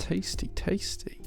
Tasty, tasty.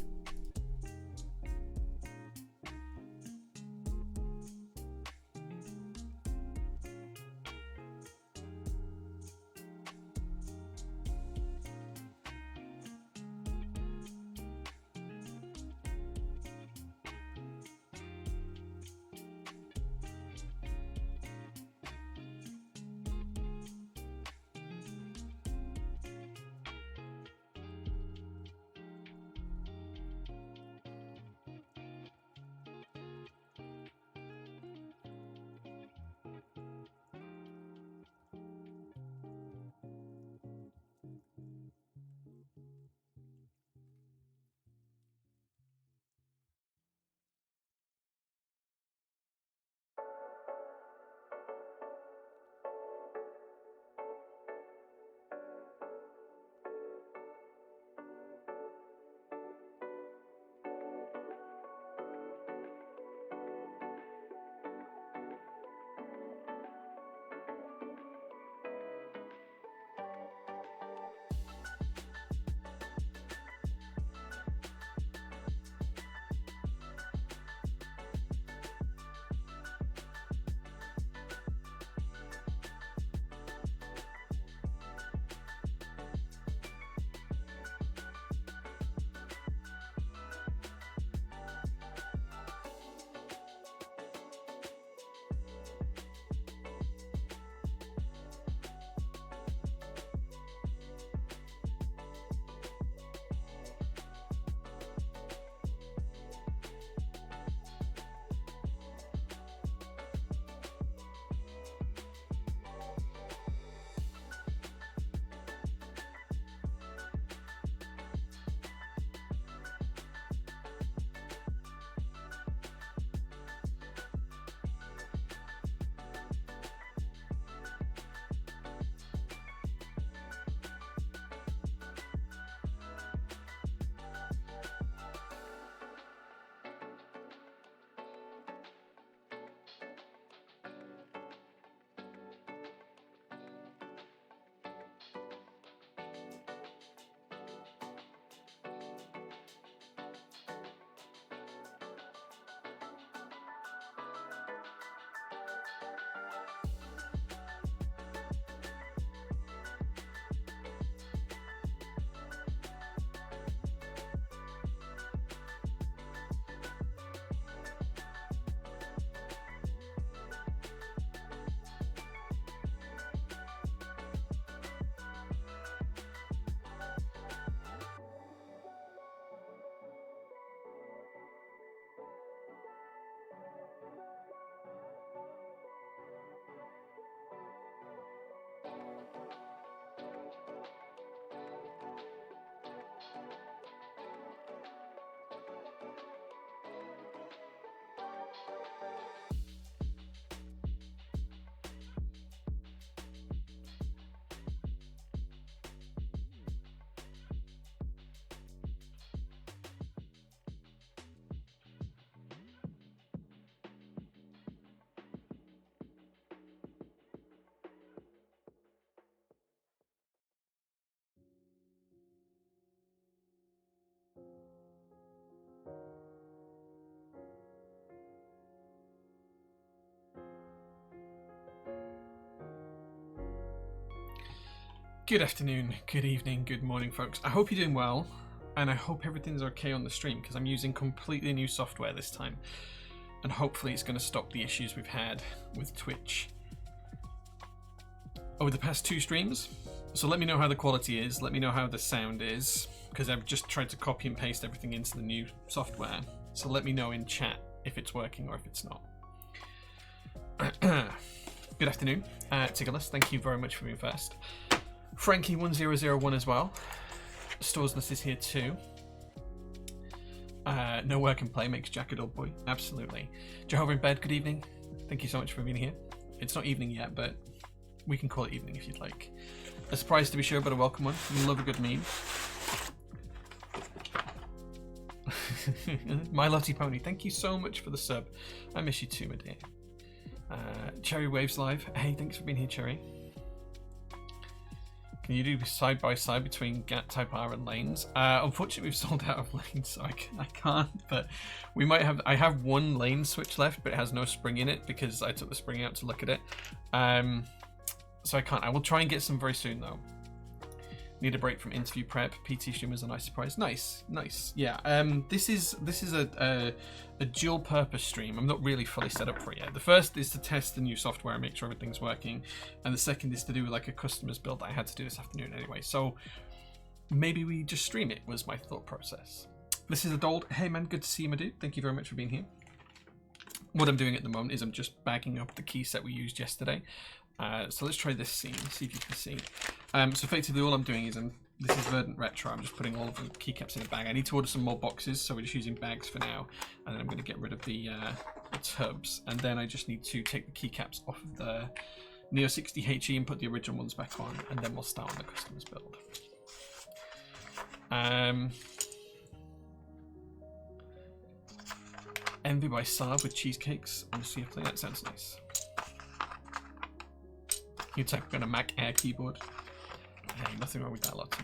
Good afternoon, good evening, good morning, folks. I hope you're doing well, and I hope everything's okay on the stream, because I'm using completely new software this time, and hopefully it's going to stop the issues we've had with Twitch over the past two streams. So let me know how the quality is, let me know how the sound is, because I've just tried to copy and paste everything into the new software. So let me know in chat if it's working or if it's not. Good afternoon, Tiggerless, thank you very much for being first. Frankie1001 as well. Storesness is here too. No work and play makes Jack a dull boy. Absolutely. Jehovah in bed, good evening. Thank you so much for being here. It's not evening yet, but we can call it evening if you'd like. A surprise to be sure, but a welcome one. You love a good meme. My Lottie Pony, thank you so much for the sub. I miss you too, my dear. Cherry Waves Live. Hey, thanks for being here, Cherry. Can you do side by side between GAT Type R and lanes? Unfortunately, we've sold out of lanes, so I can't. But we might have. I have one lane switch left, but it has no spring in it because I took the spring out to look at it. So I can't. I will try and get some very soon though. Need a break from interview prep. PT stream is a nice surprise. Nice, nice. Yeah. This is a dual purpose stream. I'm not really fully set up for it yet. The first is to test the new software and make sure everything's working, and the second is to do like a customer's build that I had to do this afternoon anyway. So maybe we just stream it was my thought process. This is Adold. Hey man, good to see you, my dude. Thank you very much for being here. What I'm doing at the moment is I'm just bagging up the key set we used yesterday. So let's try this scene, see if you can see. So effectively all I'm doing is, this is Verdant Retro, I'm just putting all of the keycaps in a bag. I need to order some more boxes, so we're just using bags for now. And then I'm going to get rid of the tubs. And then I just need to take the keycaps off of the Neo60 HE and put the original ones back on. And then we'll start on the customer's build. Envy by Saab with cheesecakes on the CF. That sounds nice. You type on a Mac Air keyboard. Hey, nothing wrong with that, Lottie.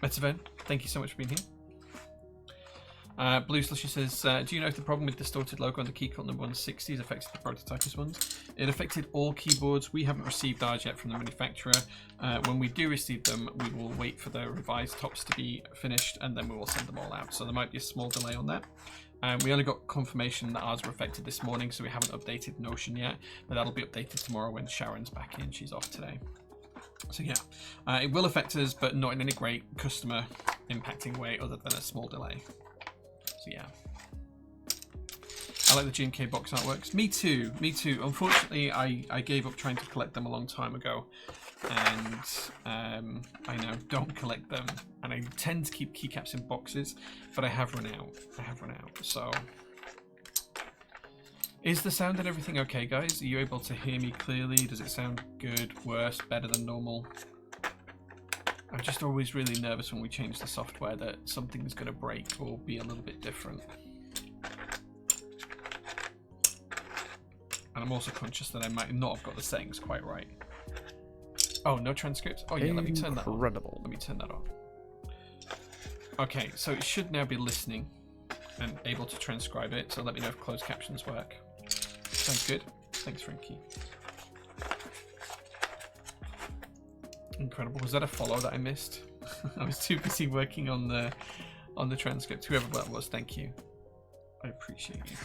Metaven, thank you so much for being here. Blue Slushy says, do you know if the problem with distorted logo on the keycut number 160 has affected the prototypist ones? It affected all keyboards. We haven't received ours yet from the manufacturer. When we do receive them, we will wait for the revised tops to be finished and then we will send them all out. So there might be a small delay on that. We only got confirmation that ours were affected this morning, so we haven't updated Notion yet, but that'll be updated tomorrow when Sharon's back in. She's off today. So yeah, it will affect us, but not in any great customer impacting way other than a small delay. So yeah. I like the GMK box artworks. Me too, me too. Unfortunately, I gave up trying to collect them a long time ago. And I now don't collect them, and I tend to keep keycaps in boxes, but I have run out. So is the sound and everything okay, guys? Are you able to hear me clearly? Does it sound good, worse, better than normal? I'm just always really nervous when we change the software that something's going to break or be a little bit different. And I'm also conscious that I might not have got the settings quite right. Oh, no transcripts? Oh yeah, let me turn that on. Incredible. Let me turn that on. Okay, so it should now be listening and able to transcribe it, so let me know if closed captions work. Sounds good. Thanks, Frankie. Incredible. Was that a follow that I missed? I was too busy working on the transcript. Whoever that was, thank you. I appreciate you.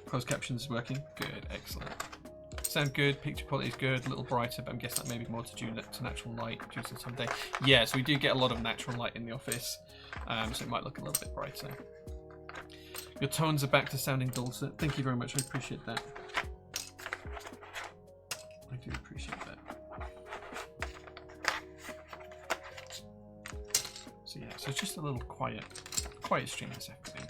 Closed captions is working. Good, excellent. Sound good, picture quality is good, a little brighter, but I'm guessing that may be more to due to natural light due to some day. Yeah, so we do get a lot of natural light in the office, so it might look a little bit brighter. Your tones are back to sounding dulcet. Thank you very much, I appreciate that. I do appreciate that. So yeah, so it's just a little quiet stream this afternoon.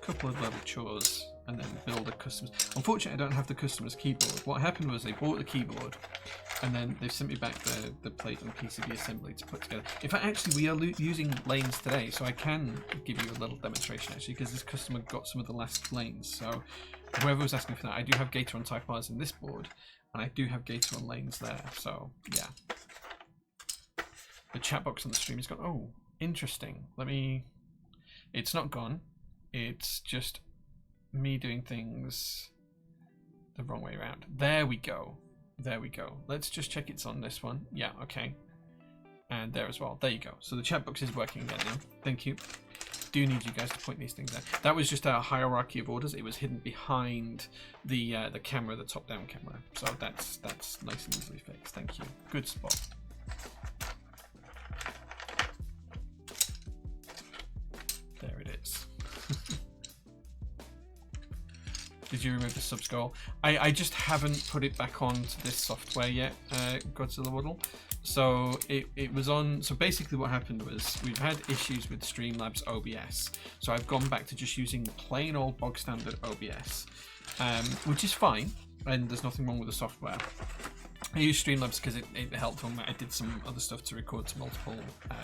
Couple of little chores and then build a customer's. Unfortunately, I don't have the customer's keyboard. What happened was they bought the keyboard and then they've sent me back the plate and PCB assembly to put together. In fact, actually, we are using lanes today, so I can give you a little demonstration actually, because this customer got some of the last lanes. So whoever was asking for that, I do have Gator on Type R's in this board, and I do have Gator on lanes there. So yeah, the chat box on the stream has gone. Oh, interesting. Let me It's not gone. It's just me doing things the wrong way around. There we go. There we go. Let's just check it's on this one. Yeah, okay. And there as well. There you go. So the chat box is working again now. Thank you. Do need you guys to point these things out. That was just a hierarchy of orders. It was hidden behind the camera, the top-down camera. So that's nice and easily fixed. Thank you. Good spot. There it is. Did you remove the subscroll? I just haven't put it back onto this software yet, Godzilla Waddle. So it was on. So basically what happened was we've had issues with Streamlabs OBS. So I've gone back to just using plain old bog standard OBS, which is fine, and there's nothing wrong with the software. I use Streamlabs because it helped when I did some other stuff to record to multiple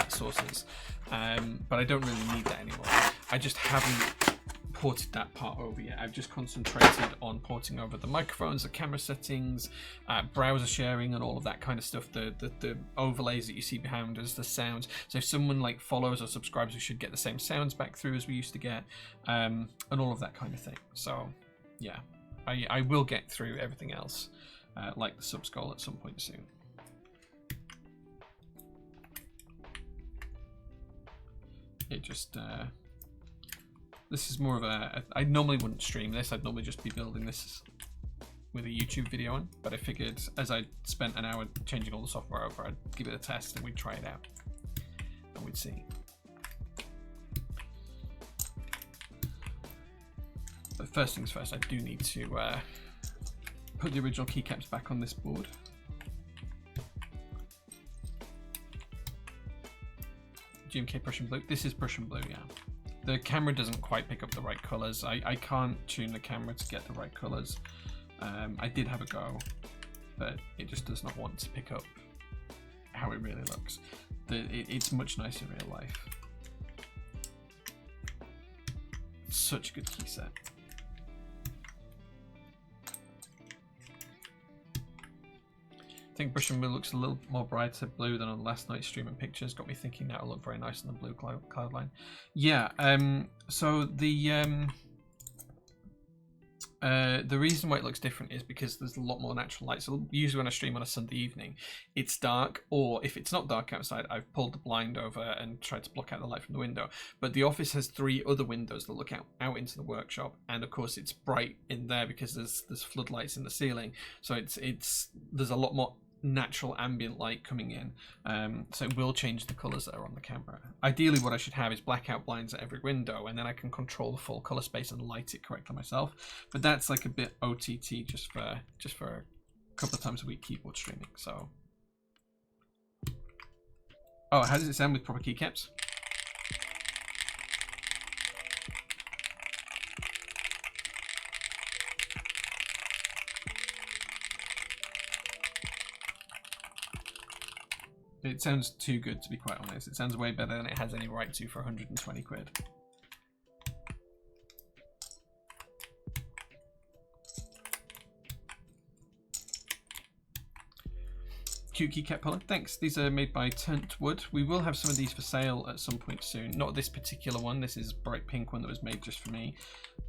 sources, but I don't really need that anymore. I just haven't ported that part over yet. I've just concentrated on porting over the microphones, the camera settings, browser sharing, and all of that kind of stuff. The overlays that you see behind us, the sounds. So if someone like follows or subscribes, we should get the same sounds back through as we used to get, and all of that kind of thing. So yeah, I will get through everything else, like the subscroll at some point soon. It just this is more of a, I normally wouldn't stream this, I'd normally just be building this with a YouTube video on, but I figured as I spent an hour changing all the software over, I'd give it a test and we'd try it out and we'd see. But first things first, I do need to put the original keycaps back on this board. GMK Prussian Blue, this is Prussian Blue, yeah. The camera doesn't quite pick up the right colors. I can't tune the camera to get the right colors. I did have a go, but it just does not want to pick up how it really looks. It's much nicer in real life. Such a good key set. I think Prussian Blue looks a little more brighter blue than on last night's stream and pictures. Got me thinking that'll look very nice on the blue cloud line. Yeah, so the reason why it looks different is because there's a lot more natural light. So usually when I stream on a Sunday evening, it's dark, or if it's not dark outside, I've pulled the blind over and tried to block out the light from the window. But the office has 3 other windows that look out into the workshop, and of course it's bright in there because there's floodlights in the ceiling. So there's a lot more natural ambient light coming in, so it will change the colors that are on the camera. Ideally what I should have is blackout blinds at every window, and then I can control the full color space and light it correctly myself, but that's like a bit OTT just for a couple of times a week keyboard streaming. So oh, how does it sound with proper keycaps? It sounds too good to be quite honest. It sounds way better than it has any right to for 120 quid. Cute keycap Pollen, thanks. These are made by Turnt Wood. We will have some of these for sale at some point soon. Not this particular one. This is a bright pink one that was made just for me.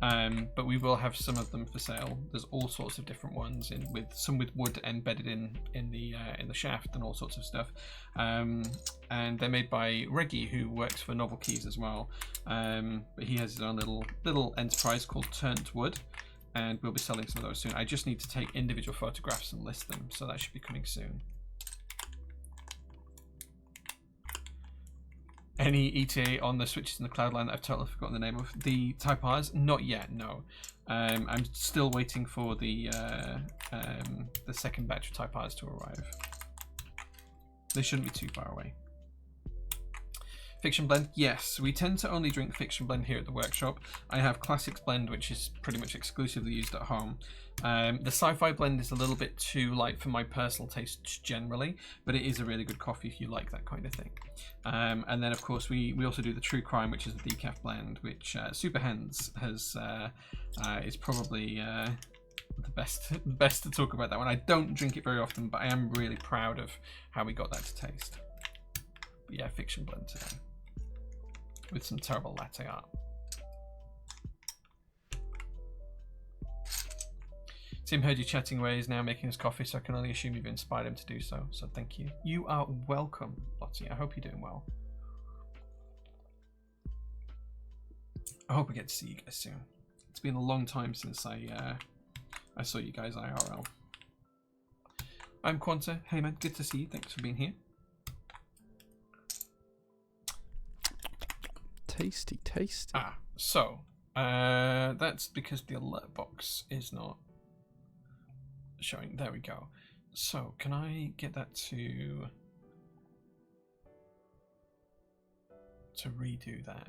But we will have some of them for sale. There's all sorts of different ones, with some with wood embedded in the shaft and all sorts of stuff. And they're made by Reggie, who works for Novel Keys as well. But he has his own little enterprise called Turnt Wood, and we'll be selling some of those soon. I just need to take individual photographs and list them, so that should be coming soon. Any ETA on the switches in the cloud line that I've totally forgotten the name of? The Type Rs? Not yet, no. I'm still waiting for the second batch of Type Rs to arrive. They shouldn't be too far away. Fiction Blend, yes. We tend to only drink Fiction Blend here at the workshop. I have Classics Blend, which is pretty much exclusively used at home. The Sci-Fi Blend is a little bit too light for my personal taste generally, but it is a really good coffee if you like that kind of thing. And then of course we also do the True Crime, which is the decaf blend, which Super Hens has is probably the best to talk about that one. I don't drink it very often, but I am really proud of how we got that to taste. But yeah, Fiction Blend today. with some terrible latte art. Tim heard you chatting away, is now making us coffee, so I can only assume you've inspired him to do so. So thank you. You are welcome, Lottie. I hope you're doing well. I hope we get to see you guys soon. It's been a long time since I saw you guys IRL. I'm Quanta. Hey man, good to see you. Thanks for being here. Tasty, tasty. So that's because the alert box is not showing. There we go. So can I get that to redo that?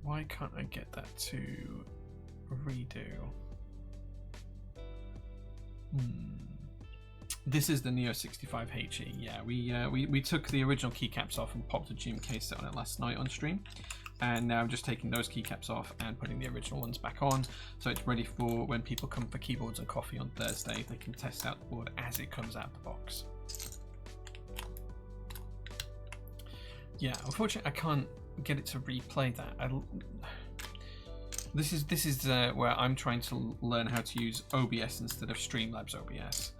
Why can't I get that to redo? This is the Neo65 HE. Yeah, we took the original keycaps off and popped a GMK set on it last night on stream, and now I'm just taking those keycaps off and putting the original ones back on, so it's ready for when people come for keyboards and coffee on Thursday. They can test out the board as it comes out of the box. Yeah, unfortunately, I can't get it to replay that. This is where I'm trying to learn how to use OBS instead of Streamlabs OBS.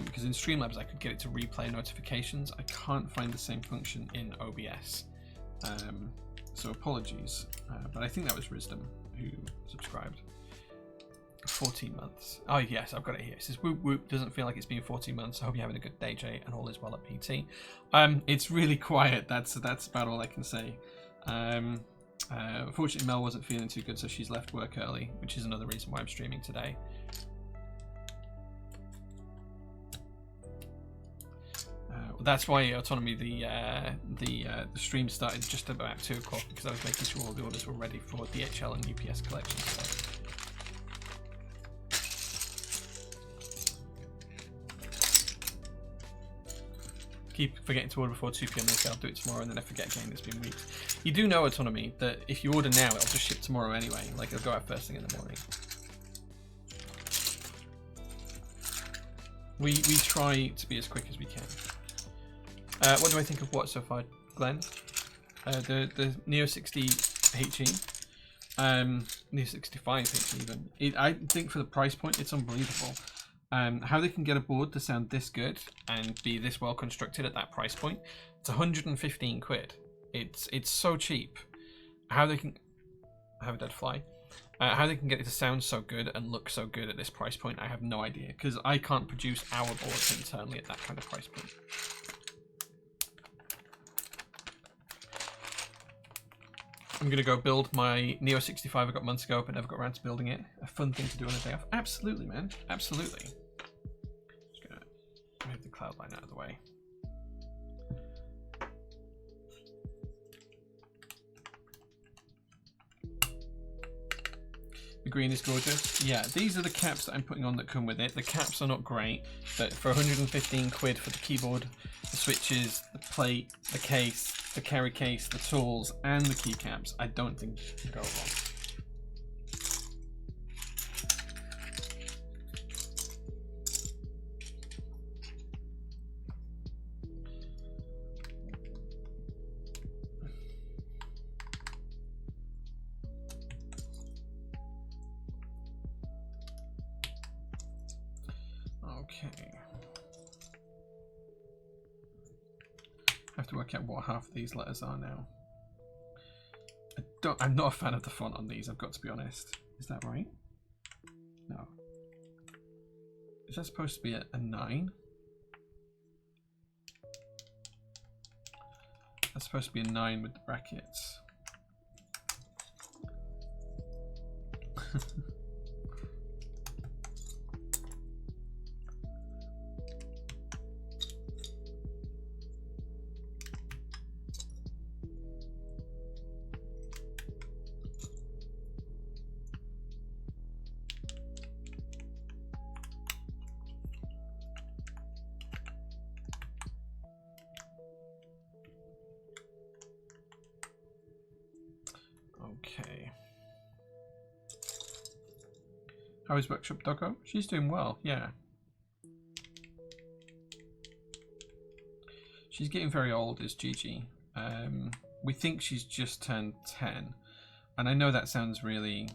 Because in Streamlabs I could get it to replay notifications. I can't find the same function in OBS. So apologies. But I think that was Wisdom who subscribed. 14 months. Oh yes, I've got it here. It says whoop whoop, doesn't feel like it's been 14 months. I hope you're having a good day, Jay, and all is well at PT. It's really quiet. That's about all I can say. Unfortunately, Mel wasn't feeling too good, so she's left work early, which is another reason why I'm streaming today. That's why Autonomy, the stream started just about 2 o'clock, because I was making sure all the orders were ready for DHL and UPS collection. So. Keep forgetting to order before 2 PM. They say I'll do it tomorrow, and then I forget again. It's been weeks. You do know, Autonomy, that if you order now, it'll just ship tomorrow anyway. Like, it'll go out first thing in the morning. We try to be as quick as we can. What do I think of what so far, Glenn? The Neo 60 HE, Neo 65 HE even. I think for the price point, it's unbelievable. How they can get a board to sound this good and be this well constructed at that price point. It's 115 quid. It's so cheap. How they can have a dead fly. How they can get it to sound so good and look so good at this price point, I have no idea, because I can't produce our boards internally at that kind of price point. I'm going to go build my Neo 65 I got months ago, but never got around to building it. A fun thing to do on a day off. Absolutely, man. Absolutely. Just going to move the cloud line out of the way. The green is gorgeous. Yeah, these are the caps that I'm putting on that come with it. The caps are not great, but for 115 quid for the keyboard, the switches, the plate, the case, the carry case, the tools, and the keycaps, I don't think you can go wrong. Okay. I have to work out what half of these letters are now. I'm not a fan of the font on these, I've got to be honest. Is that right? No. Is that supposed to be a 9? That's supposed to be a 9 with the brackets. Okay. How is Workshop Doggo? She's doing well, yeah. She's getting very old, is Gigi. We think she's just turned 10. And I know that sounds really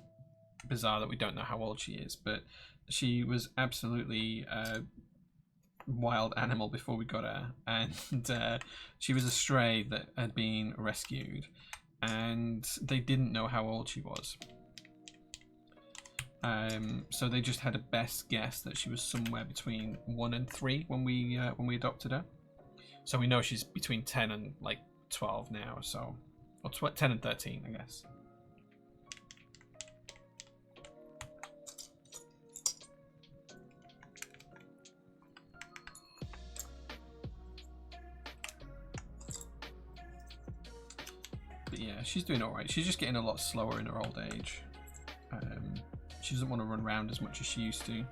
bizarre that we don't know how old she is, but she was absolutely a wild animal before we got her. And she was a stray that had been rescued. And they didn't know how old she was. So they just had a best guess that she was somewhere between 1 and 3 when we adopted her. So we know she's between 10 and like 12 now, so or 10 and 13, I guess. But yeah, she's doing all right. She's just getting a lot slower in her old age. She doesn't want to run around as much as she used to.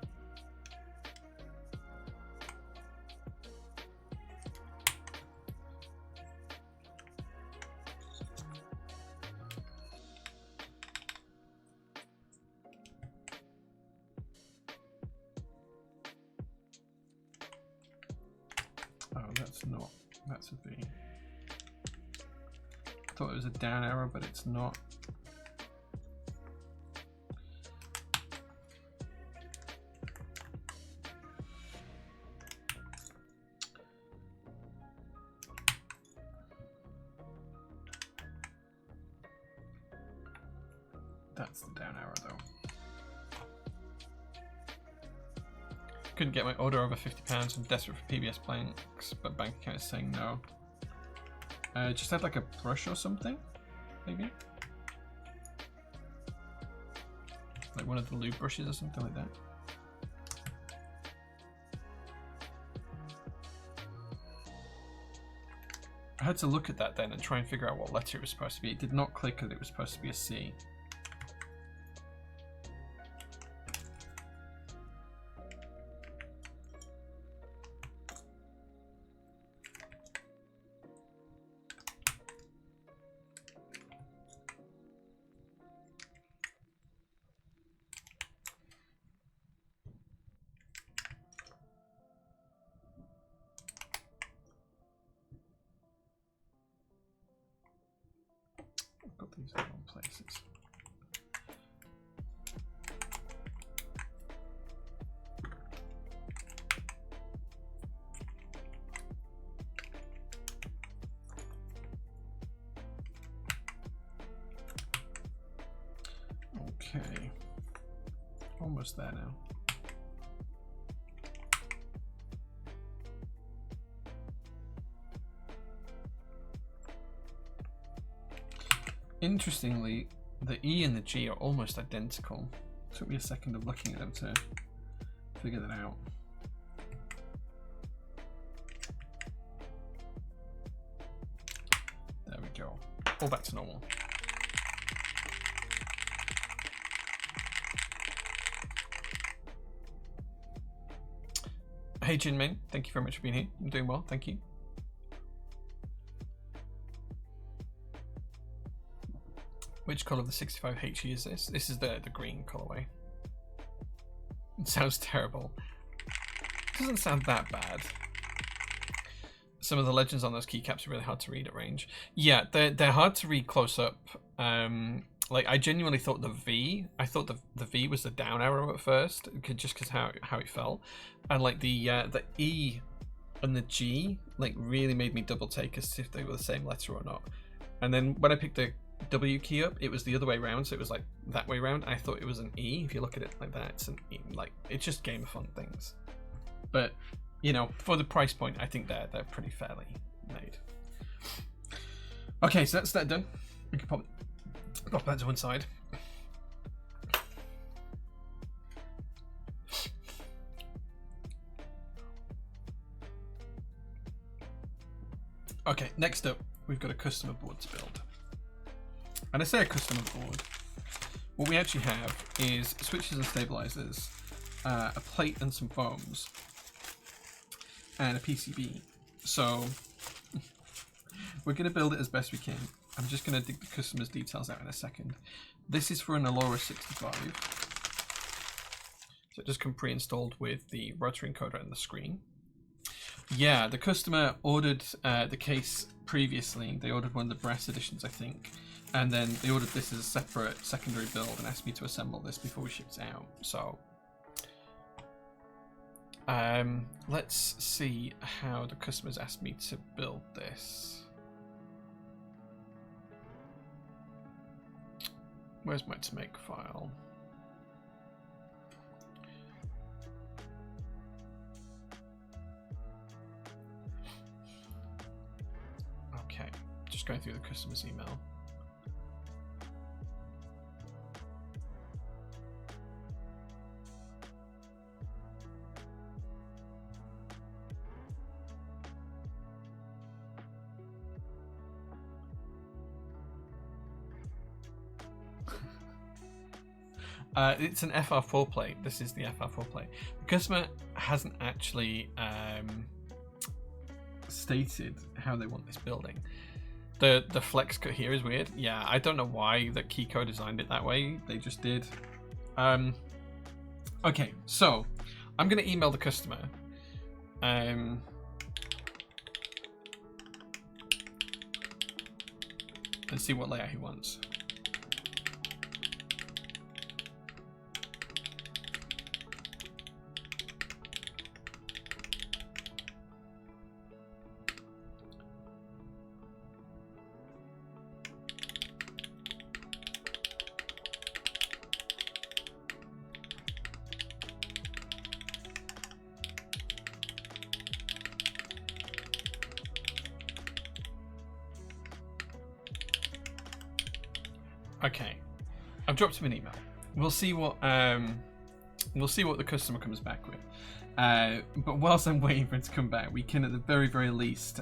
Oh, that's not. That's a V. I thought it was a down arrow, but it's not. That's the down arrow though. Couldn't get my order over £50. I'm desperate for PBS blanks, but bank account is saying no. Just had like a brush or something, maybe? Like one of the lube brushes or something like that. I had to look at that then and try and figure out what letter it was supposed to be. It did not click that it was supposed to be a C. Got these in the wrong places. Okay, almost there now. Interestingly, the E and the G are almost identical. It took me a second of looking at them to figure that out. There we go. All back to normal. Hey Jinming, thank you very much for being here. I'm doing well, thank you. Which colour of the 65HE is this? This is the green colourway. It sounds terrible. It doesn't sound that bad. Some of the legends on those keycaps are really hard to read at range. Yeah, they're hard to read close up. Like I genuinely thought the V V was the down arrow at first, just because how it felt, and like the E and the G like really made me double take as if they were the same letter or not. And then when I picked the W key up, it was the other way around, so it was like that way around. I thought it was an E. If you look at it like that, it's an E. Like it's just Game of Fun things. But you know, for the price point, I think they're pretty fairly made. Okay, so that's that done. We can pop that to one side. Okay, next up, we've got a customer board to build. And I say a customer board. What we actually have is switches and stabilizers, a plate and some foams, and a PCB. So we're going to build it as best we can. I'm just going to dig the customer's details out in a second. This is for an Ellora65. So it just come pre-installed with the rotary encoder and the screen. Yeah, the customer ordered the case previously. They ordered one of the brass editions, I think. And then they ordered this as a separate secondary build and asked me to assemble this before we shipped it out. So, let's see how the customer's asked me to build this. Where's my to make file? Okay, just going through the customer's email. It's an FR4 plate. This is the FR4 plate. The customer hasn't actually stated how they want this building. The flex cut here is weird. Yeah, I don't know why the Kiko designed it that way. They just did. Okay, so I'm gonna email the customer. And see what layout he wants. Okay, I've dropped him an email. We'll see what the customer comes back with. But whilst I'm waiting for it to come back, we can at the very least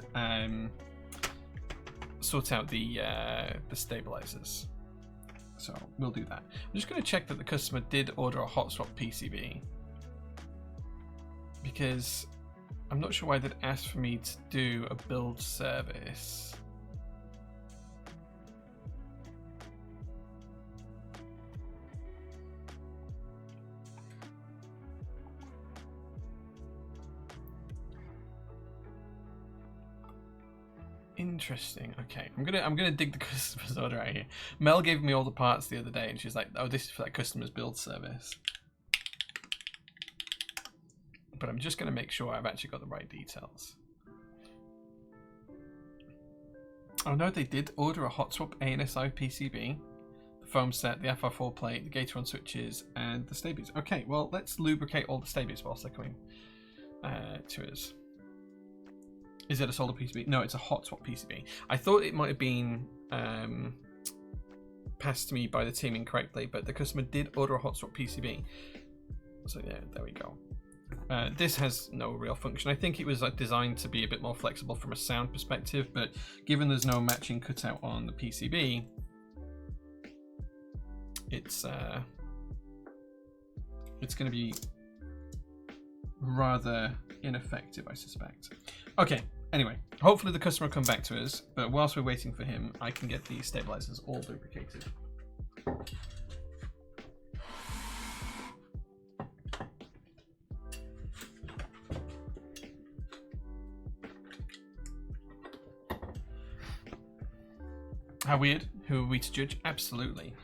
sort out the stabilizers. So we'll do that. I'm just going to check that the customer did order a hot swap PCB, because I'm not sure why they'd asked for me to do a build service. Interesting. Okay, I'm gonna dig the customer's order out here. Mel gave me all the parts the other day, and she's like, "Oh, this is for that customer's build service." But I'm just gonna make sure I've actually got the right details. Oh no, they did order a hot swap ANSI PCB, the foam set, the FR4 plate, the Gator on switches, and the stabies. Okay, well let's lubricate all the stabies whilst they're coming to us. Is it a solder PCB? No, it's a hot swap PCB. I thought it might have been passed to me by the team incorrectly, but the customer did order a hot swap PCB. So yeah, there we go. This has no real function. I think it was designed to be a bit more flexible from a sound perspective, but given there's no matching cutout on the PCB, it's going to be rather ineffective, I suspect. Okay. Anyway, hopefully the customer will come back to us, but whilst we're waiting for him, I can get the stabilizers all lubricated. How weird? Who are we to judge? Absolutely.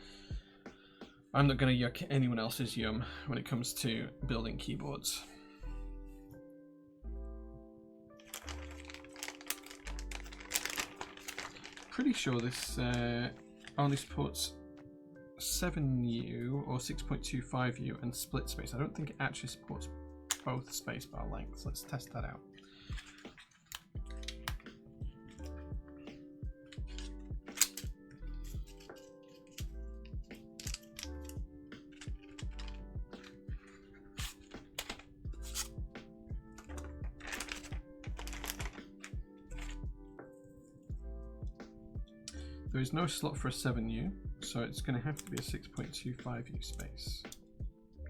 I'm not going to yuck anyone else's yum when it comes to building keyboards. Pretty sure this only supports 7U or 6.25U and split space. I don't think it actually supports both spacebar lengths. Let's test that out. There is no slot for a 7U, so it's going to have to be a 6.25U space,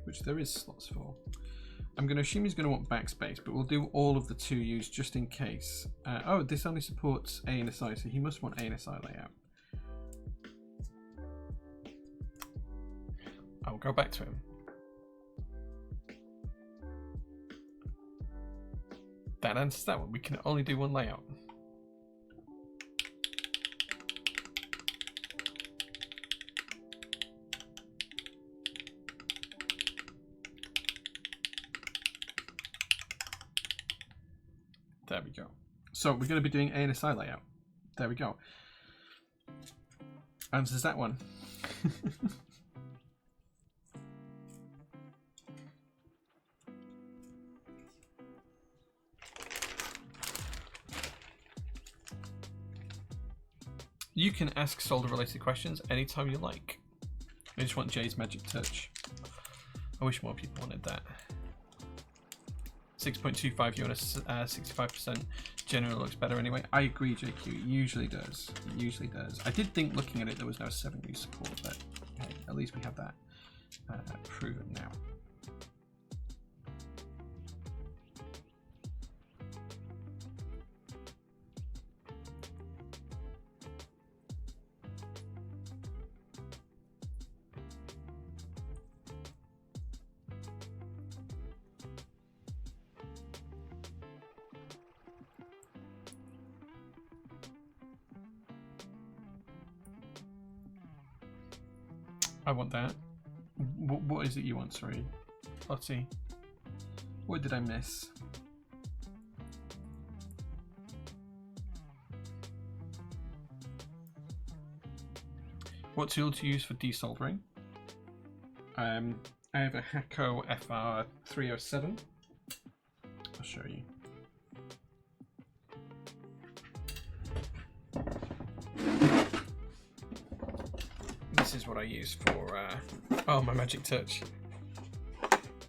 which there is slots for. I'm going to assume he's going to want backspace, but we'll do all of the 2Us just in case. Oh, this only supports ANSI, so he must want ANSI layout. I'll go back to him. that answers that one. We can only do one layout. There we go. So we're going to be doing ANSI layout. There we go. Answers that one. You can ask solder related questions anytime you like. I just want Jay's magic touch. I wish more people wanted that. 6.25 units, 65%. Generally looks better anyway. I agree, JQ. It usually does. It usually does. I did think looking at it there was no 7U support, but hey, at least we have that proven now. I want that. What is it you want, sorry? Lottie. What did I miss? What tool to use for desoldering? I have a Hacko FR307. I'll show you. This is what I use for, oh, my magic touch.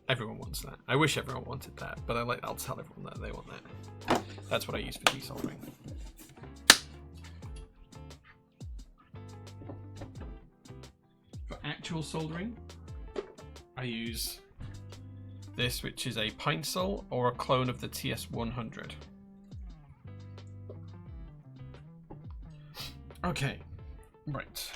Everyone wants that. I wish everyone wanted that, but I'll tell everyone that they want that. That's what I use for desoldering. For actual soldering, I use this, which is a pine sol or a clone of the TS100. Okay, right.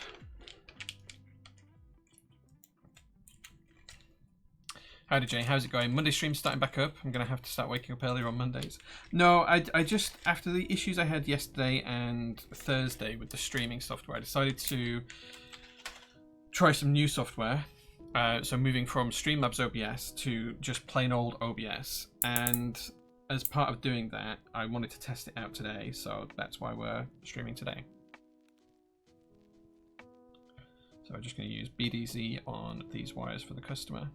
Howdy Jay, how's it going? Monday stream's starting back up. I'm going to have to start waking up earlier on Mondays. No, I just, after the issues I had yesterday and Thursday with the streaming software, I decided to try some new software. So moving from Streamlabs OBS to just plain old OBS. And as part of doing that, I wanted to test it out today. So that's why we're streaming today. So I'm just going to use BDZ on these wires for the customer.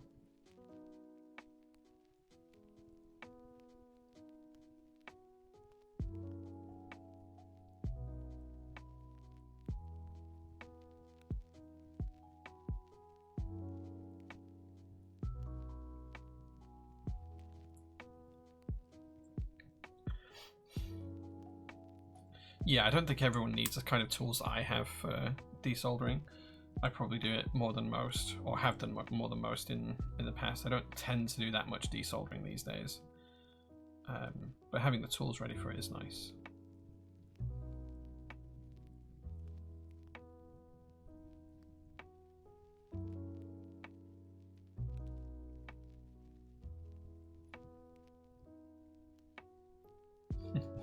Yeah, I don't think everyone needs the kind of tools I have for desoldering. I probably do it more than most, or have done more than most in the past. I don't tend to do that much desoldering these days. But having the tools ready for it is nice.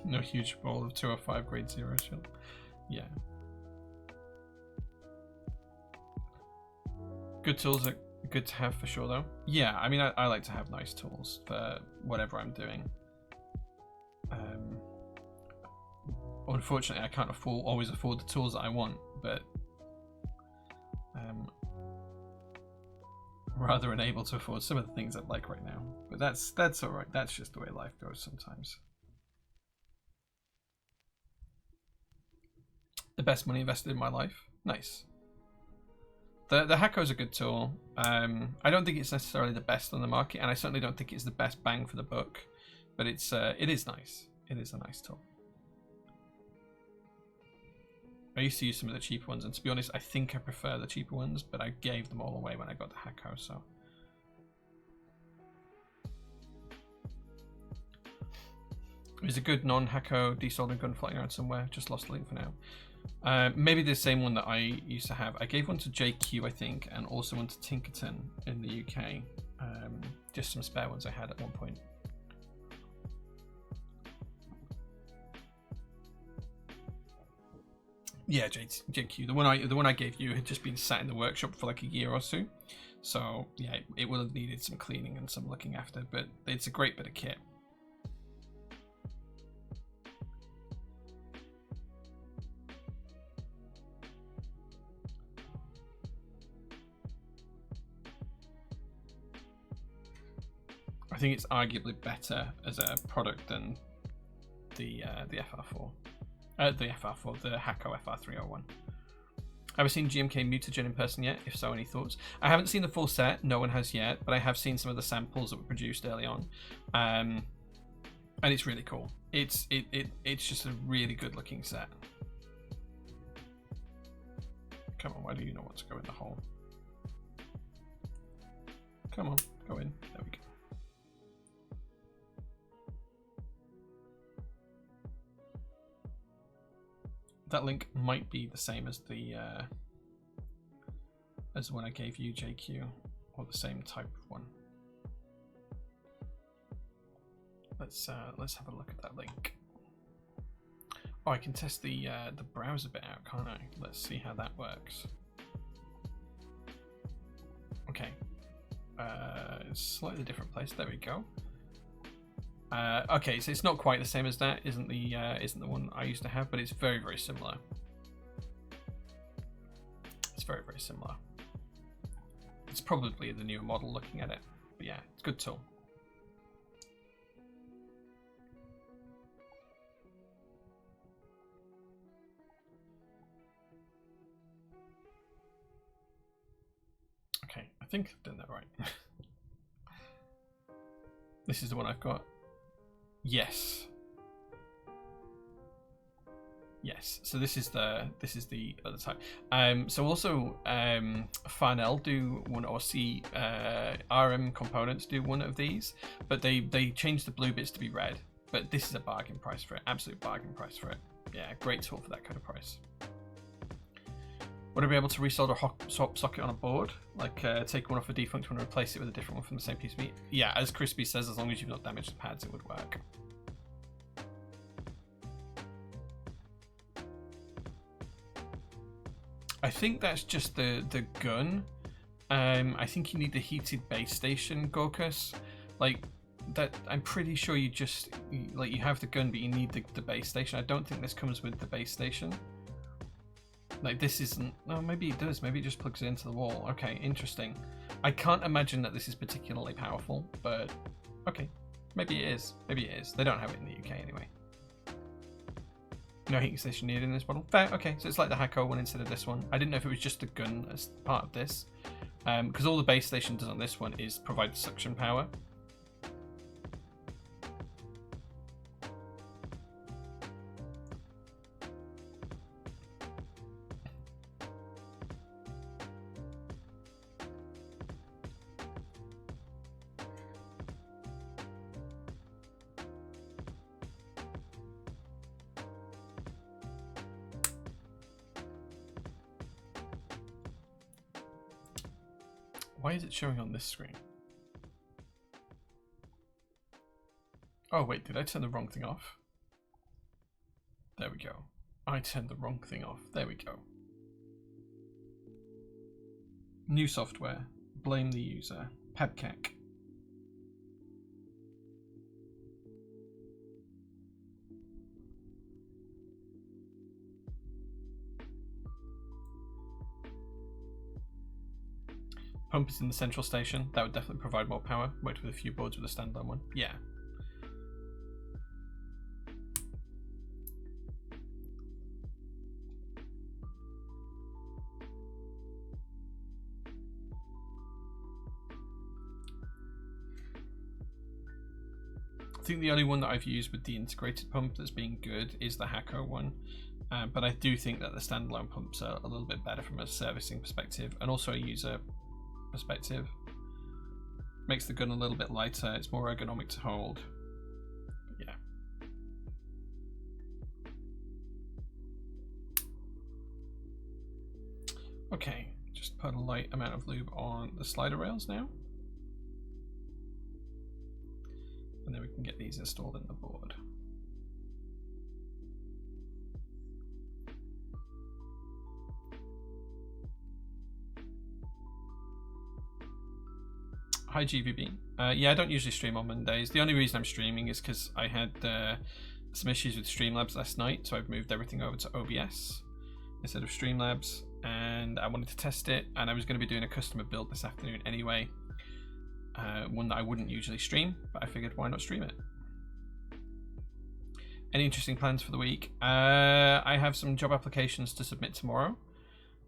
No huge bowl of 205 grade 0 chill. Yeah. Good tools are good to have for sure though. Yeah, I mean I like to have nice tools for whatever I'm doing. Unfortunately I can't always afford the tools that I want, but rather unable to afford some of the things I'd like right now. But that's alright, that's just the way life goes sometimes. The best money invested in my life. Nice. The Hacko is a good tool. I don't think it's necessarily the best on the market, and I certainly don't think it's the best bang for the buck, but it is nice. It is a nice tool. I used to use some of the cheaper ones, and to be honest, I think I prefer the cheaper ones, but I gave them all away when I got the Hacko, so. There's a good non-Hacko desoldering gun floating around somewhere. Just lost the link for now. Maybe the same one that I used to have. I gave one to JQ, I think, and also one to Tinkerton in the UK. Just some spare ones I had at one point. Yeah, JQ. The one I gave you had just been sat in the workshop for like a year or so. So yeah, it will have needed some cleaning and some looking after, but it's a great bit of kit. I think it's arguably better as a product than the FR4, the Hako FR301. Have I seen GMK Mutagen in person yet? If so, any thoughts? I haven't seen the full set. No one has yet, but I have seen some of the samples that were produced early on, and it's really cool. It's just a really good looking set. Come on, why do you not want to go in the hole? Come on, go in. There we go. That link might be the same as the one I gave you, JQ, or the same type of one. Let's have a look at that link. Oh, I can test the browser bit out, can't I? Let's see how that works. Okay, it's a slightly different place. There we go. Okay, so it's not quite the same as that. Isn't the one I used to have, but it's very, very similar. It's very, very similar. It's probably the newer model looking at it, but yeah, it's a good tool. Okay, I think I've done that right. This is the one I've got. Yes. Yes. So this is the other type. So also Farnell do one, or RM Components do one of these, but they changed the blue bits to be red. But this is a bargain price for it. Absolute bargain price for it. Yeah, great tool for that kind of price. Would I be able to resolder a swap socket on a board? Like take one off a defunct one and replace it with a different one from the same PCB? Yeah, as Crispy says, as long as you've not damaged the pads, it would work. I think that's just the gun. I think you need the heated base station, Gorkus. Like that, I'm pretty sure you just you have the gun, but you need the base station. I don't think this comes with the base station. Like this isn't. Oh, maybe it does. Maybe it just plugs it into the wall. Okay, interesting. I can't imagine that this is particularly powerful, but okay, maybe it is. Maybe it is. They don't have it in the UK anyway. No heating station needed in this model. Fair. Okay, so it's like the Hako one instead of this one. I didn't know if it was just the gun as part of this, because all the base station does on this one is provide suction power. Why is it showing on this screen? Oh wait, did I turn the wrong thing off? There we go. I turned the wrong thing off. There we go. New software. Blame the user. Pebkek. Pump is in the central station. That would definitely provide more power. Worked with a few boards with a standalone one. Yeah. I think the only one that I've used with the integrated pump that's been good is the Hako one. But I do think that the standalone pumps are a little bit better from a servicing perspective and also a user perspective. Makes the gun a little bit lighter, it's more ergonomic to hold. But yeah. Okay, just put a light amount of lube on the slider rails now. And then we can get these installed in the board. Hi GVB. Yeah, I don't usually stream on Mondays. The only reason I'm streaming is because I had some issues with Streamlabs last night, so I've moved everything over to OBS instead of Streamlabs, and I wanted to test it, and I was going to be doing a customer build this afternoon anyway, one that I wouldn't usually stream, but I figured why not stream it. Any interesting plans for the week? I have some job applications to submit tomorrow.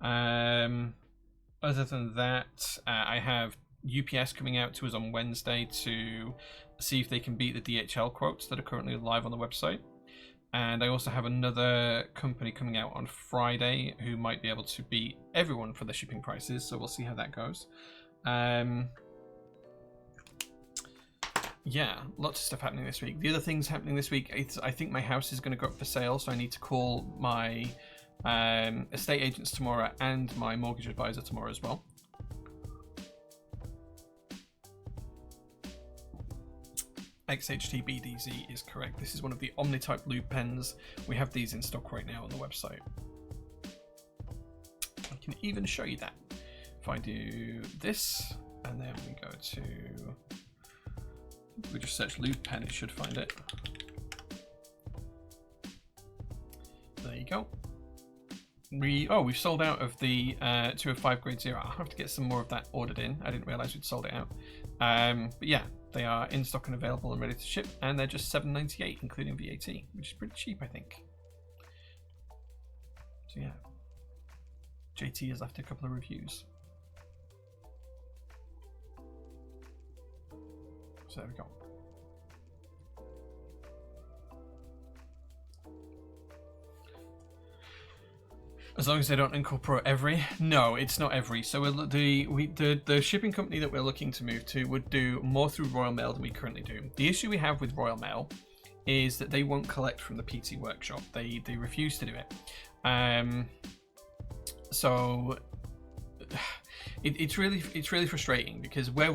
Other than that, I have UPS coming out to us on Wednesday to see if they can beat the DHL quotes that are currently live on the website. And I also have another company coming out on Friday who might be able to beat everyone for the shipping prices, so we'll see how that goes. Yeah, lots of stuff happening this week. The other things happening this week, I think my house is going to go up for sale, so I need to call my estate agents tomorrow and my mortgage advisor tomorrow as well. XHTBDZ is correct. This is one of the Omni-type lube pens. We have these in stock right now on the website. I can even show you that. If I do this, and then we go to... we just search lube pen, it should find it. There you go. We've sold out of the 205 grade 0. I'll have to get some more of that ordered in. I didn't realize we'd sold it out. But yeah, they are in stock and available and ready to ship, and they're just $7.98 including VAT, which is pretty cheap, I think. So yeah, JT has left a couple of reviews. So there we go. As long as they don't incorporate every. No, it's not every. So the shipping company that we're looking to move to would do more through Royal Mail than we currently do. The issue we have with Royal Mail is that they won't collect from the PT workshop. They refuse to do it. So it's really frustrating because where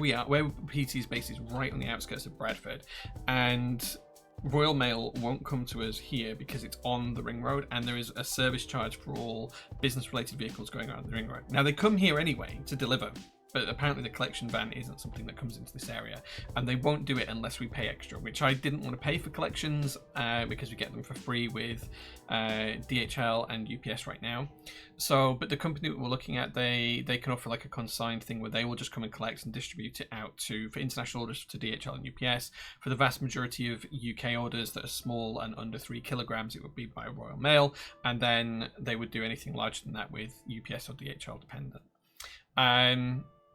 PT's base is right on the outskirts of Bradford, and Royal Mail won't come to us here because it's on the ring road, and there is a service charge for all business related vehicles going around the ring road. Now they come here anyway to deliver, but apparently the collection van isn't something that comes into this area, and they won't do it unless we pay extra, which I didn't want to pay for collections because we get them for free with DHL and UPS right now. So, but the company that we're looking at, they can offer like a consigned thing where they will just come and collect and distribute it out for international orders to DHL and UPS. For the vast majority of UK orders that are small and under 3 kilograms, it would be by Royal Mail, and then they would do anything larger than that with UPS or DHL dependent.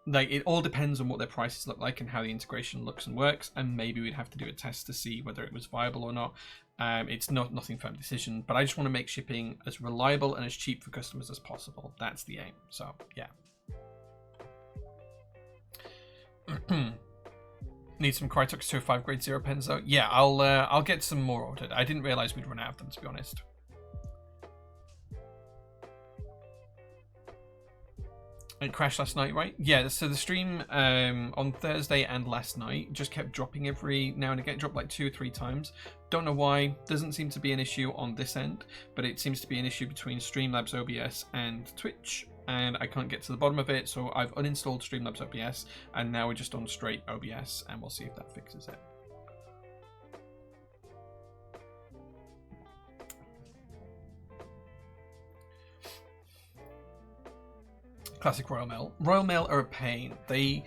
Like, it all depends on what their prices look like and how the integration looks and works, and maybe we'd have to do a test to see whether it was viable or not. It's nothing firm decision, but I just want to make shipping as reliable and as cheap for customers as possible. That's the aim. So yeah. Need some Crytox 205 grade 0 pens though. Yeah, I'll get some more ordered. I didn't realize we'd run out of them, to be honest. It crashed last night, right? Yeah, so the stream on Thursday and last night just kept dropping every now and again. It dropped like 2 or 3 times. Don't know why. Doesn't seem to be an issue on this end, but it seems to be an issue between Streamlabs OBS and Twitch, and I can't get to the bottom of it, so I've uninstalled Streamlabs OBS, and now we're just on straight OBS, and we'll see if that fixes it. Classic Royal Mail. Royal Mail are a pain. We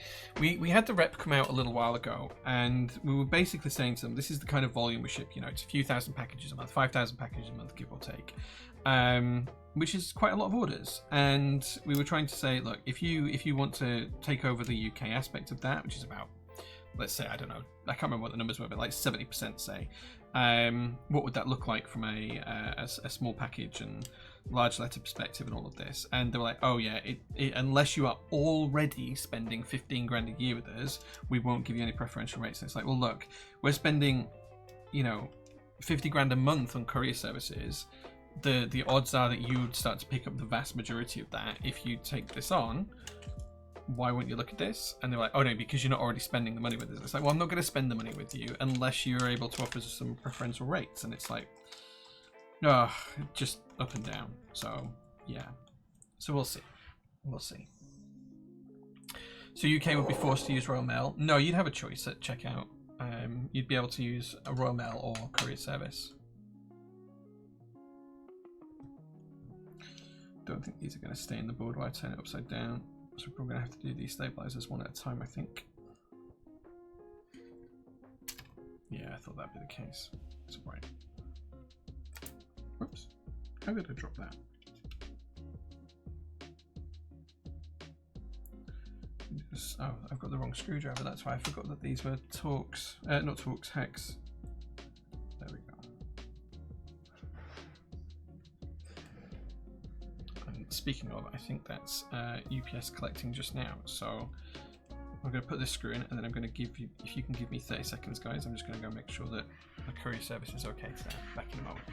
had the rep come out a little while ago, and we were basically saying to them, this is the kind of volume we ship. You know, it's a few thousand packages a month, 5,000 packages a month, give or take, which is quite a lot of orders. And we were trying to say, look, if you want to take over the UK aspect of that, which is about, let's say, I don't know, I can't remember what the numbers were, but like 70%, say, what would that look like from a small package and large letter perspective and all of this? And they were like, oh yeah, unless you are already spending 15 grand a year with us, we won't give you any preferential rates. And it's like, well, look, we're spending, you know, 50 grand a month on courier services. The odds are that you would start to pick up the vast majority of that if you take this on. Why won't you look at this? And they're like, oh no, because you're not already spending the money with us. It's like, well, I'm not going to spend the money with you unless you're able to offer some preferential rates. And it's like, oh, just up and down. So yeah, so we'll see. So UK would be forced to use Royal Mail? No, you'd have a choice at checkout. You'd be able to use a Royal Mail or courier service. Don't think these are going to stay in the board while I turn it upside down. So we're probably going to have to do these stabilizers one at a time, I think. Yeah, I thought that'd be the case. That's right. Whoops. How did I drop that? Oh, I've got the wrong screwdriver. That's why I forgot that these were Torx. Not Torx, Hex. There we go. And speaking of, I think that's UPS collecting just now. So I'm going to put this screw in, and then I'm going to give you, if you can give me 30 seconds, guys, I'm just going to go make sure that the courier service is okay for that. Back in a moment.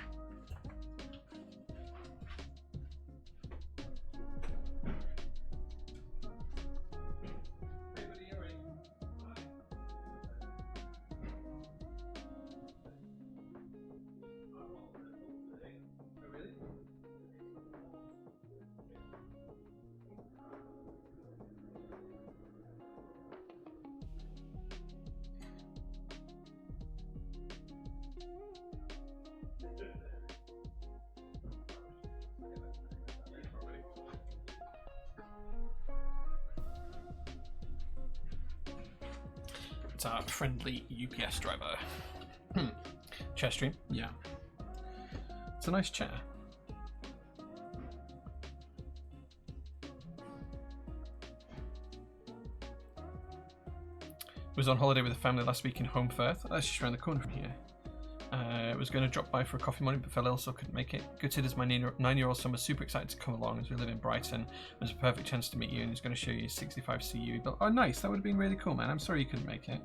Our friendly UPS driver. Chair stream? Yeah. It's a nice chair. Was on holiday with the family last week in Home Firth. That's just around the corner from here. Was going to drop by for a coffee morning but fell ill, so couldn't make it. Gutted as my 9-year-old son was super excited to come along as we live in Brighton. It was a perfect chance to meet you, and he's going to show you his 65 CU. But oh, nice! That would have been really cool, man. I'm sorry you couldn't make it.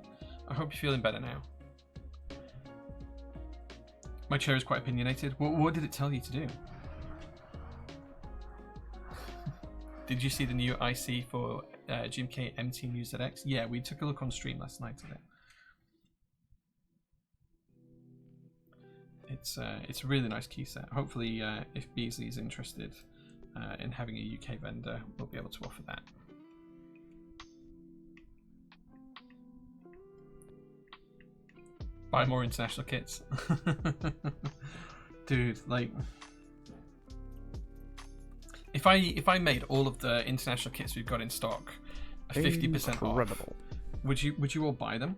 I hope you're feeling better now. My chair is quite opinionated. What did it tell you to do? Did you see the new IC for GMK MT News ZX? Yeah, we took a look on stream last night at it. It's a really nice key set. Hopefully, if Beasley is interested in having a UK vendor, we'll be able to offer that. Buy more international kits. Dude, like, if I made all of the international kits we've got in stock 50% off, would you all buy them?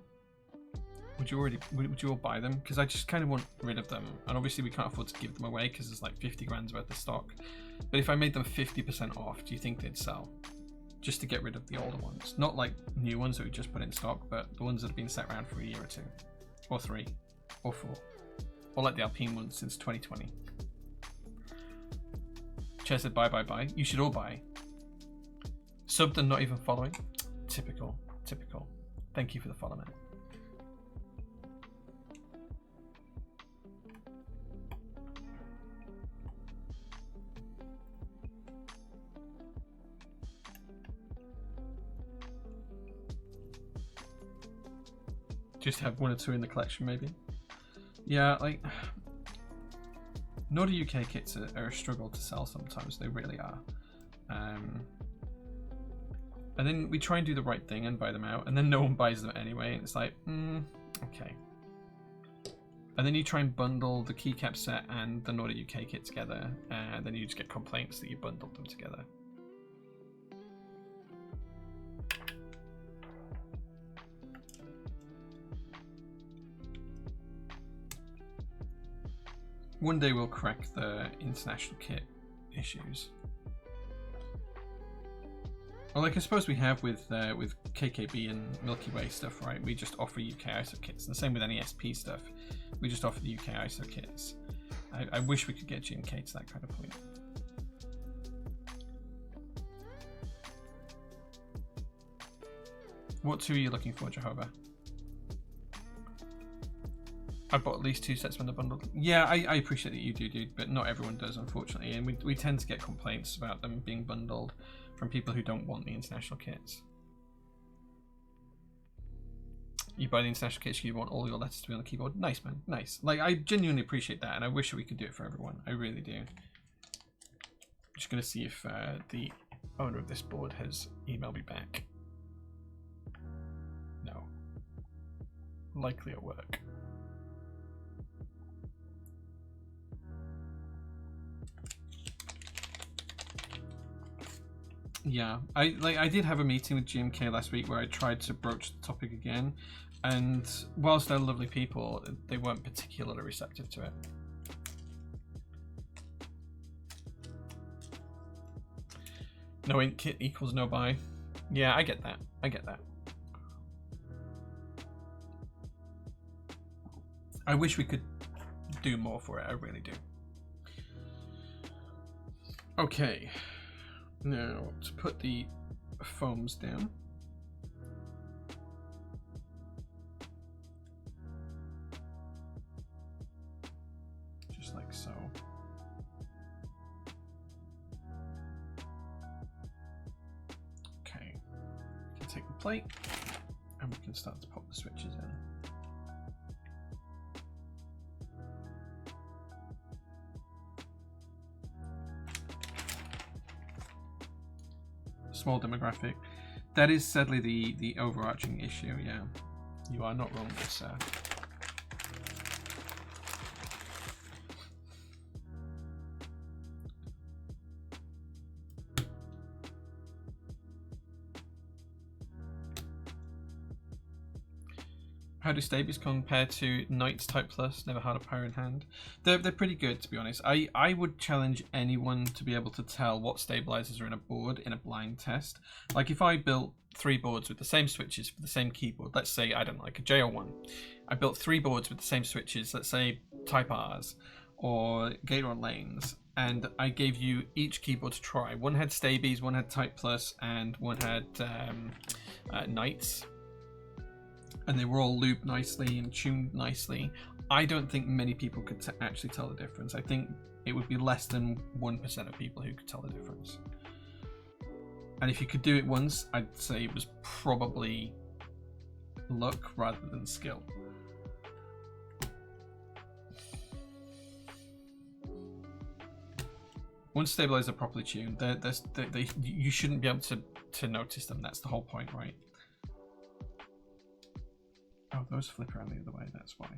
Would you all buy them? Because I just kind of want rid of them, and obviously we can't afford to give them away because there's like 50 grand's worth of stock. But if I made them 50% off, do you think they'd sell? Just to get rid of the older ones, not like new ones that we just put in stock, but the ones that have been sat around for a year or two, or 3, or 4, or like the Alpine ones since 2020. Chair said bye. You should all buy. Subbed and not even following. Typical. Thank you for the follow, man. Just have 1 or 2 in the collection, maybe. Yeah, like, Nordic UK kits are a struggle to sell sometimes. They really are. And then we try and do the right thing and buy them out, and then no one buys them anyway. And it's like, okay. And then you try and bundle the keycap set and the Nordic UK kit together, and then you just get complaints that you bundled them together. One day we'll crack the international kit issues. Well, like I suppose we have with KKB and Milky Way stuff, right? We just offer UK ISO kits, and the same with any SP stuff. We just offer the UK ISO kits. I wish we could get GMK to that kind of point. What 2 are you looking for, Jehovah? I bought at least 2 sets when they're bundled. Yeah, I appreciate that you do, dude, but not everyone does, unfortunately. And we tend to get complaints about them being bundled from people who don't want the international kits. You buy the international kits, you want all your letters to be on the keyboard. Nice, man, nice. Like, I genuinely appreciate that, and I wish we could do it for everyone. I really do. I'm just going to see if the owner of this board has emailed me back. likely at work. Yeah, I did have a meeting with GMK last week where I tried to broach the topic again, and whilst they're lovely people, they weren't particularly receptive to it. No ink kit equals no buy. Yeah, I get that. I get that. I wish we could do more for it. I really do. Okay. Now, to put the foams down. Just like so. Okay. We can take the plate and we can start to pop the switches in. Small demographic. That is sadly the overarching issue. Yeah, you are not wrong, good sir. How do stabies compare to Knights Type Plus? Never had a power in hand. They're pretty good, to be honest. I would challenge anyone to be able to tell what stabilizers are in a board in a blind test. Like if I built 3 boards with the same switches for the same keyboard, let's say, I don't know, like a JO1. I built 3 boards with the same switches, let's say Type Rs or Gator lanes, and I gave you each keyboard to try. One had stabies, one had Type Plus, and one had Knights. And they were all looped nicely and tuned nicely. I don't think many people could actually tell the difference. I think it would be less than 1% of people who could tell the difference. And if you could do it once, I'd say it was probably luck rather than skill. Once stabilizers are properly tuned, you shouldn't be able to notice them. That's the whole point, right? Oh, those flip around the other way, that's why.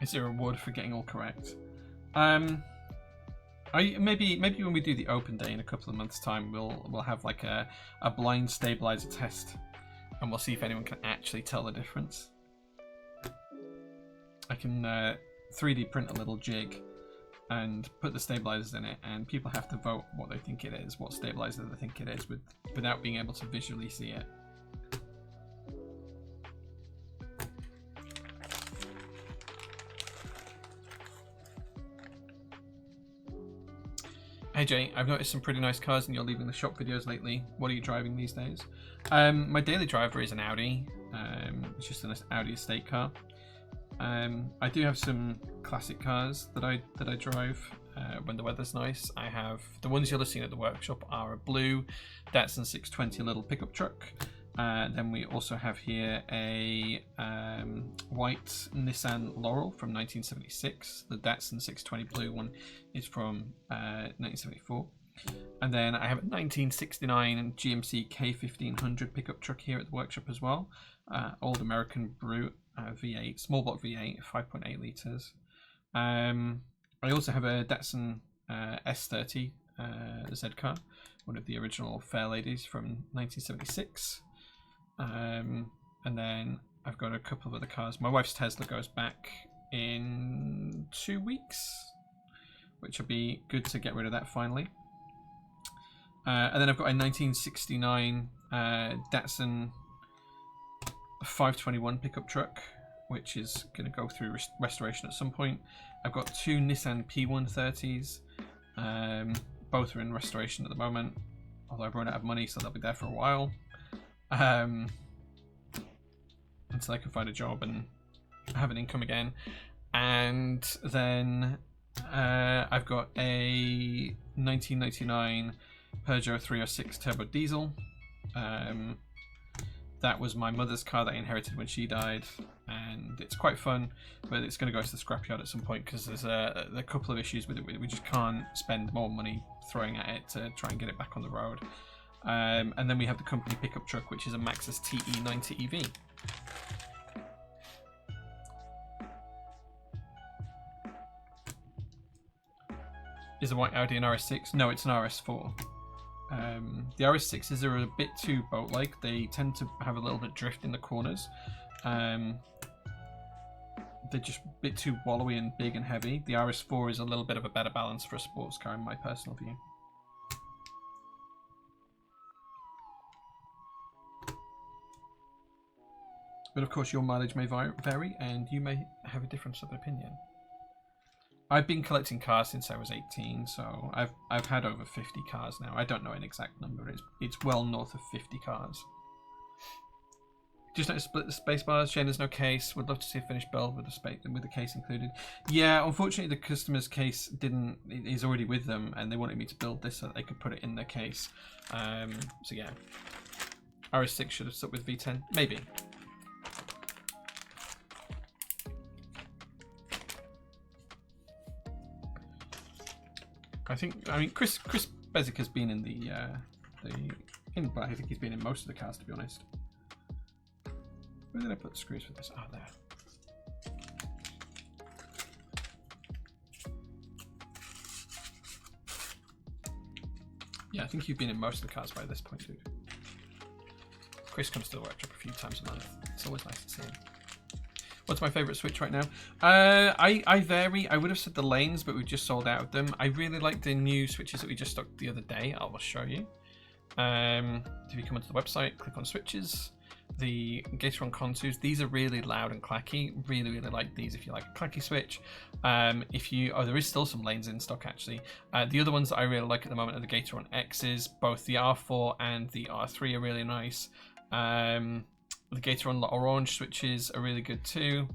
Is there a reward for getting all correct? Maybe when we do the open day in a couple of months' time, we'll have like a blind stabilizer test. And we'll see if anyone can actually tell the difference. I can 3D print a little jig and put the stabilizers in it, and people have to vote what they think it is, what stabilizer they think it is, without being able to visually see it. Hey Jay, I've noticed some pretty nice cars in your leaving the shop videos lately. What are you driving these days? My daily driver is an Audi. It's just an Audi estate car. I do have some classic cars that I drive when the weather's nice. I have the ones you're seeing at the workshop are a blue Datsun 620 little pickup truck. Then we also have here a white Nissan Laurel from 1976. The Datsun 620 blue one is from 1974. And then I have a 1969 GMC K1500 pickup truck here at the workshop as well. Old American Brute V8, small block V8, 5.8 litres. I also have a Datsun S30 Z car, one of the original Fair Ladies from 1976. And then I've got a couple of other cars. My wife's Tesla goes back in 2 weeks, which will be good to get rid of that finally. And then I've got a 1969 Datsun 521 pickup truck, which is going to go through restoration at some point. I've got 2 Nissan P130s. Both are in restoration at the moment, although I've run out of money, so they'll be there for a while. Until I can find a job and have an income again. And then I've got a 1999 Peugeot 306 Turbo Diesel. That was my mother's car that I inherited when she died, and it's quite fun, but it's going to go to the scrapyard at some point because there's a couple of issues with it. We just can't spend more money throwing at it to try and get it back on the road. And then we have the company pickup truck, which is a Maxus TE90 EV. Is the white Audi an RS6? No, it's an RS4. The RS6s are a bit too boat-like. They tend to have a little bit drift in the corners. They're just a bit too wallowy and big and heavy. The RS4 is a little bit of a better balance for a sports car in my personal view. But of course your mileage may vary and you may have a difference of opinion. I've been collecting cars since I was 18, so I've had over 50 cars now. I don't know an exact number. It's well north of 50 cars. Just noticed split the space bars. Shane, there's no case. Would love to see a finished build with the case included. Yeah, unfortunately the customer's case is already with them, and they wanted me to build this so that they could put it in their case. So yeah, RS6 should have stuck with V10, maybe. I mean, Chris Bezic has been in but I think he's been in most of the cars, to be honest. Where did I put the screws for this? Oh, there. Yeah, I think you've been in most of the cars by this point, dude. Chris comes to the workshop a few times a month. It's always nice to see him. What's my favourite Switch right now? I vary. I would have said the lanes, but we've just sold out of them. I really like the new Switches that we just stocked the other day. I will show you. If you come onto the website, click on Switches. The Gateron Contours, these are really loud and clacky. Really, really like these if you like a clacky Switch. There is still some lanes in stock actually. The other ones that I really like at the moment are the Gateron X's. Both the R4 and the R3 are really nice. The Gateron Orange switches are really good too.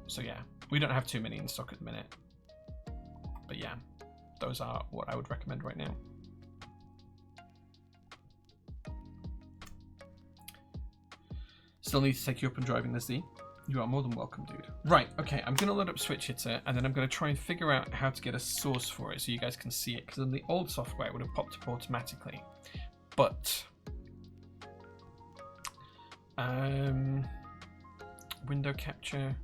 So yeah, we don't have too many in stock at the minute. But yeah, those are what I would recommend right now. Still need to take you up and driving the Z. You are more than welcome, dude. Right, okay, I'm gonna load up Switch Hitter and then I'm gonna try and figure out how to get a source for it so you guys can see it, because in the old software it would have popped up automatically. But window capture.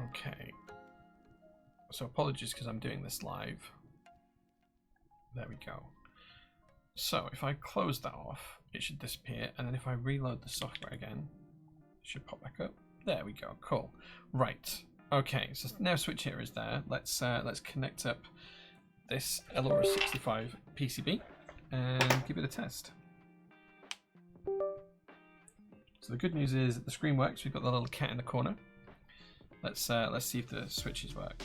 Okay. So apologies because I'm doing this live. There we go. So if I close that off, it should disappear, and then if I reload the software again, it should pop back up. There we go. Cool. Right. Okay, so now Switch Hitter is there. Let's connect up this Ellora65 PCB and give it a test. So the good news is that the screen works. We've got the little cat in the corner. Let's see if the switches work.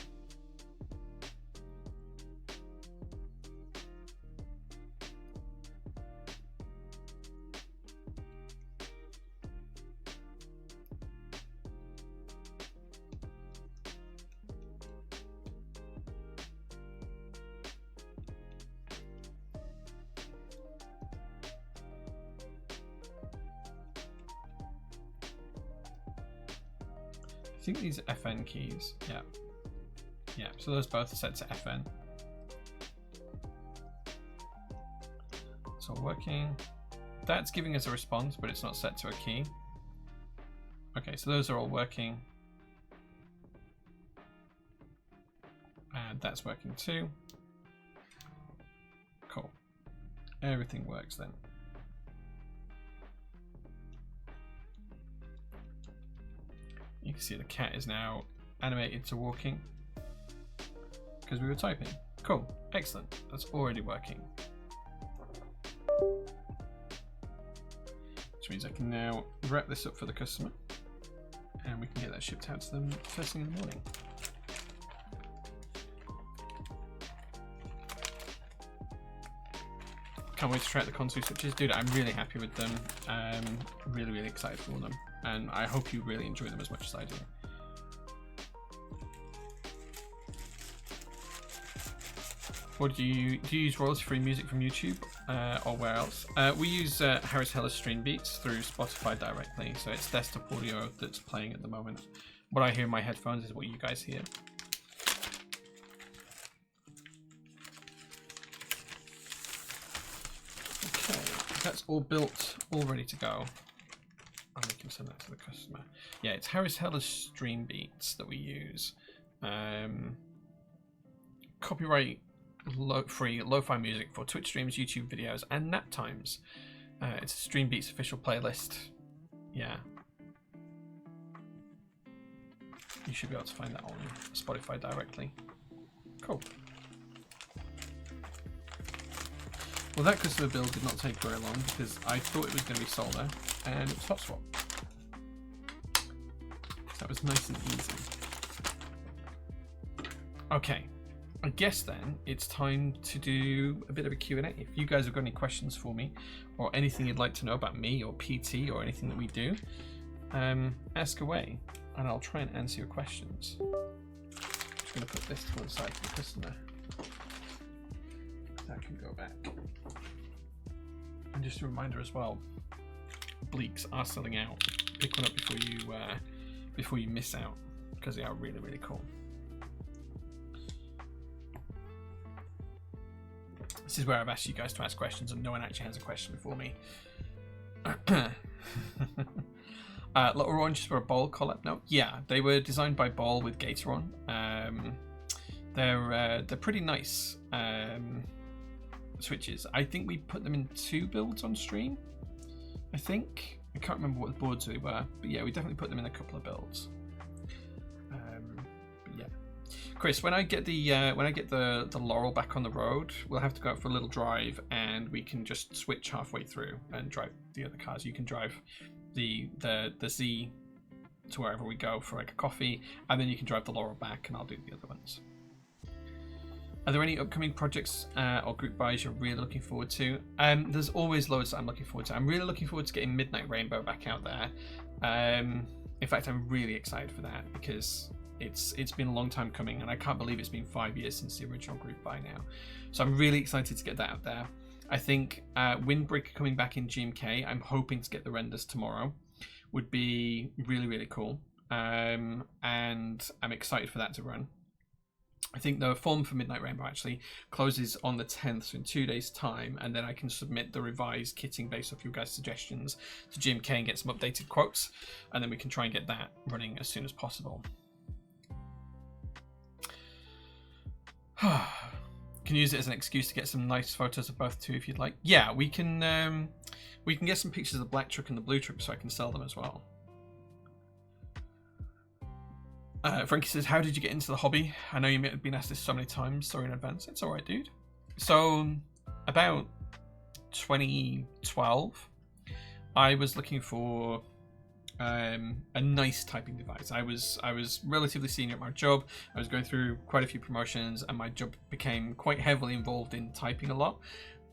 I think these are FN keys. Yeah. Yeah, so those both are set to FN. It's all working. That's giving us a response, but it's not set to a key. Okay, so those are all working. And that's working too. Cool. Everything works then. You can see the cat is now animated to walking because we were typing. Cool, excellent. That's already working. Which means I can now wrap this up for the customer and we can get that shipped out to them first thing in the morning. Can't wait to try out the console switches. Dude, I'm really happy with them. Really, really excited for them. And I hope you really enjoy them as much as I do. Or do you use royalty-free music from YouTube or where else? We use Harris Heller Stream Beats through Spotify directly, so it's desktop audio that's playing at the moment. What I hear in my headphones is what you guys hear. Okay, that's all built, all ready to go. And we can send that to the customer. Yeah, it's Harris Heller Stream Beats that we use. Copyright free lo-fi music for Twitch streams, YouTube videos, and nap times. It's a Stream Beats official playlist. Yeah. You should be able to find that on Spotify directly. Cool. Well, that customer build did not take very long because I thought it was going to be solder and it was hot swap. So that was nice and easy. Okay. I guess then it's time to do a bit of a Q&A. If you guys have got any questions for me or anything you'd like to know about me or PT or anything that we do, ask away and I'll try and answer your questions. I'm just going to put this to one side for the customer. That can go back. And just a reminder as well, Bleaks are selling out. Pick one up before you miss out because they are really, really cool. This is where I've asked you guys to ask questions and no one actually has a question for me. Little Oranges for a Bowl collab? No, yeah, they were designed by Bowl with Gator on. They're pretty nice switches. I think we put them in 2 builds on stream. I can't remember what the boards they were, but yeah, we definitely put them in a couple of builds. But yeah. Chris, when I get the Laurel back on the road, we'll have to go out for a little drive, and we can just switch halfway through and drive the other cars. You can drive the Z to wherever we go for like a coffee, and then you can drive the Laurel back, and I'll do the other ones. Are there any upcoming projects or group buys you're really looking forward to? There's always loads that I'm looking forward to. I'm really looking forward to getting Midnight Rainbow back out there. In fact, I'm really excited for that because it's been a long time coming, and I can't believe it's been 5 years since the original group buy now. So I'm really excited to get that out there. I think Windbreaker coming back in GMK, I'm hoping to get the renders tomorrow, would be really, really cool. And I'm excited for that to run. I think the form for Midnight Rainbow actually closes on the 10th, so in 2 days' time, and then I can submit the revised kitting based off your guys' suggestions to GMK and get some updated quotes, and then we can try and get that running as soon as possible. Can use it as an excuse to get some nice photos of both too if you'd like. Yeah, we can get some pictures of the black truck and the blue truck so I can sell them as well. Frankie says, how did you get into the hobby? I know you may have been asked this so many times. Sorry in advance. It's alright, dude. So, about 2012, I was looking for a nice typing device. I was relatively senior at my job. I was going through quite a few promotions, and my job became quite heavily involved in typing a lot.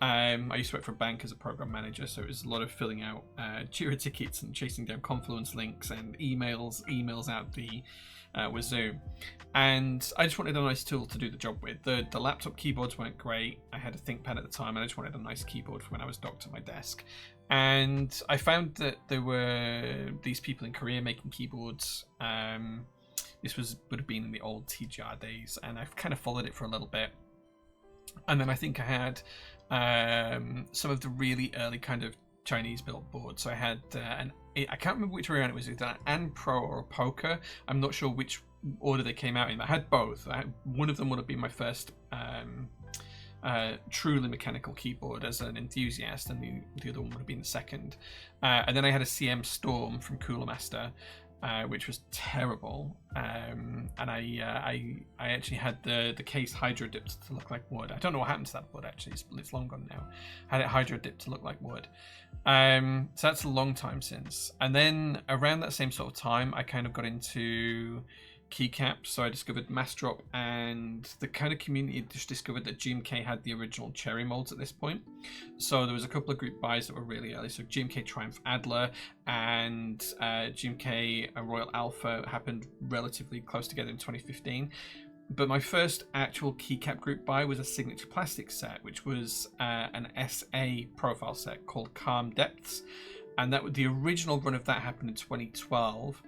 I used to work for a bank as a program manager, so it was a lot of filling out Jira tickets and chasing down Confluence links and emails out the wazoo. And I just wanted a nice tool to do the job with. The laptop keyboards weren't great. I had a ThinkPad at the time, and I just wanted a nice keyboard for when I was docked at my desk. And I found that there were these people in Korea making keyboards. This would have been in the old TGR days, and I've kind of followed it for a little bit. And then I think I had some of the really early kind of Chinese built boards. So I had I can't remember which way around it was, either an Pro or a Poker. I'm not sure which order they came out in. I had both. One of them would have been my first truly mechanical keyboard as an enthusiast, and the other one would have been the second. And then I had a CM Storm from Cooler Master, which was terrible. And I actually had the case hydro dipped to look like wood. I don't know what happened to that board actually. It's long gone now. I had it hydro dipped to look like wood. So that's a long time since. And then around that same sort of time, I kind of got into keycaps. So I discovered Mass Drop, and the kind of community just discovered that GMK had the original cherry molds at this point. So there was a couple of group buys that were really early. So GMK Triumph Adler and GMK Royal Alpha happened relatively close together in 2015. But my first actual keycap group buy was a signature plastic set, which was an SA profile set called Calm Depths, and that the original run of that happened in 2012.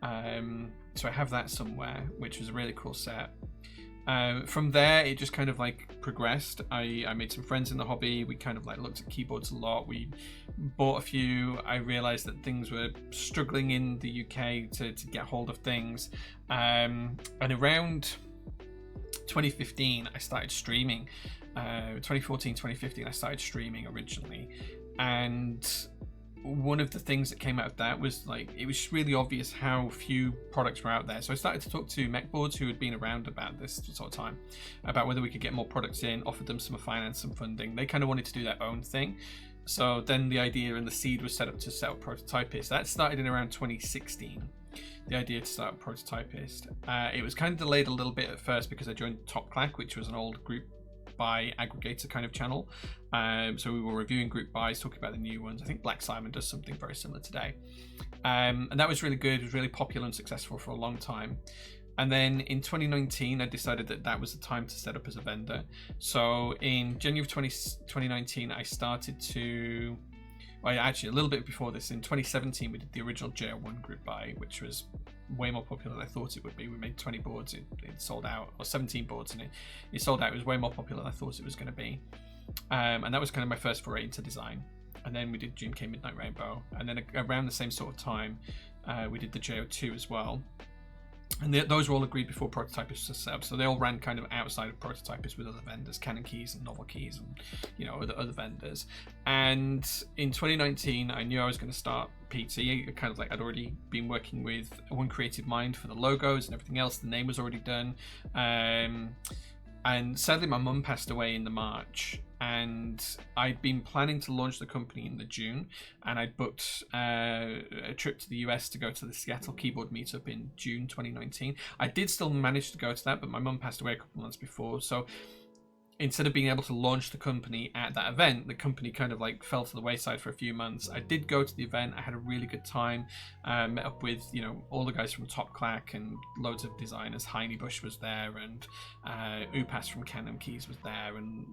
So I have that somewhere, which was a really cool set. From there, it just kind of like progressed. I made some friends in the hobby. We kind of like looked at keyboards a lot. We bought a few. I realized that things were struggling in the UK to get hold of things. And around 2015, I started streaming. 2014, 2015, I started streaming originally. And one of the things that came out of that was like, it was really obvious how few products were out there. So I started to talk to Mechboards, who had been around about this sort of time, about whether we could get more products in, offered them some finance, some funding. They kind of wanted to do their own thing. So then the idea and the seed was set up to set up Prototypist. That started in around 2016. The idea to start Prototypist. It was kind of delayed a little bit at first because I joined Top Clack, which was an old group buy aggregator kind of channel. So we were reviewing group buys, talking about the new ones. I think Black Simon does something very similar today. And that was really good. It was really popular and successful for a long time. And then in 2019, I decided that that was the time to set up as a vendor. So in January of 2019, I started to... Well, actually, a little bit before this, in 2017, we did the original JL1 group buy, which was way more popular than I thought it would be. We made 20 boards, it sold out, or 17 boards, and it sold out. It was way more popular than I thought it was going to be. And that was kind of my first foray into design. And then we did GMK Midnight Rainbow. And then around the same sort of time, we did the JO2 as well. And those were all agreed before Prototypist was set up, so they all ran kind of outside of Prototypist with other vendors, Canon Keys and Novel Keys, and other vendors. And in 2019, I knew I was going to start PT. Kind of like I'd already been working with One Creative Mind for the logos and everything else. The name was already done. And sadly, my mum passed away in the March, and I'd been planning to launch the company in the June, and I'd booked a trip to the US to go to the Seattle Keyboard Meetup in June 2019. I did still manage to go to that, but my mum passed away a couple months before, so instead of being able to launch the company at that event, the company kind of like fell to the wayside for a few months. I did go to the event. I had a really good time. Met up with, all the guys from Top Clack and loads of designers. Heine Bush was there, and Upas from Canon Keys was there, and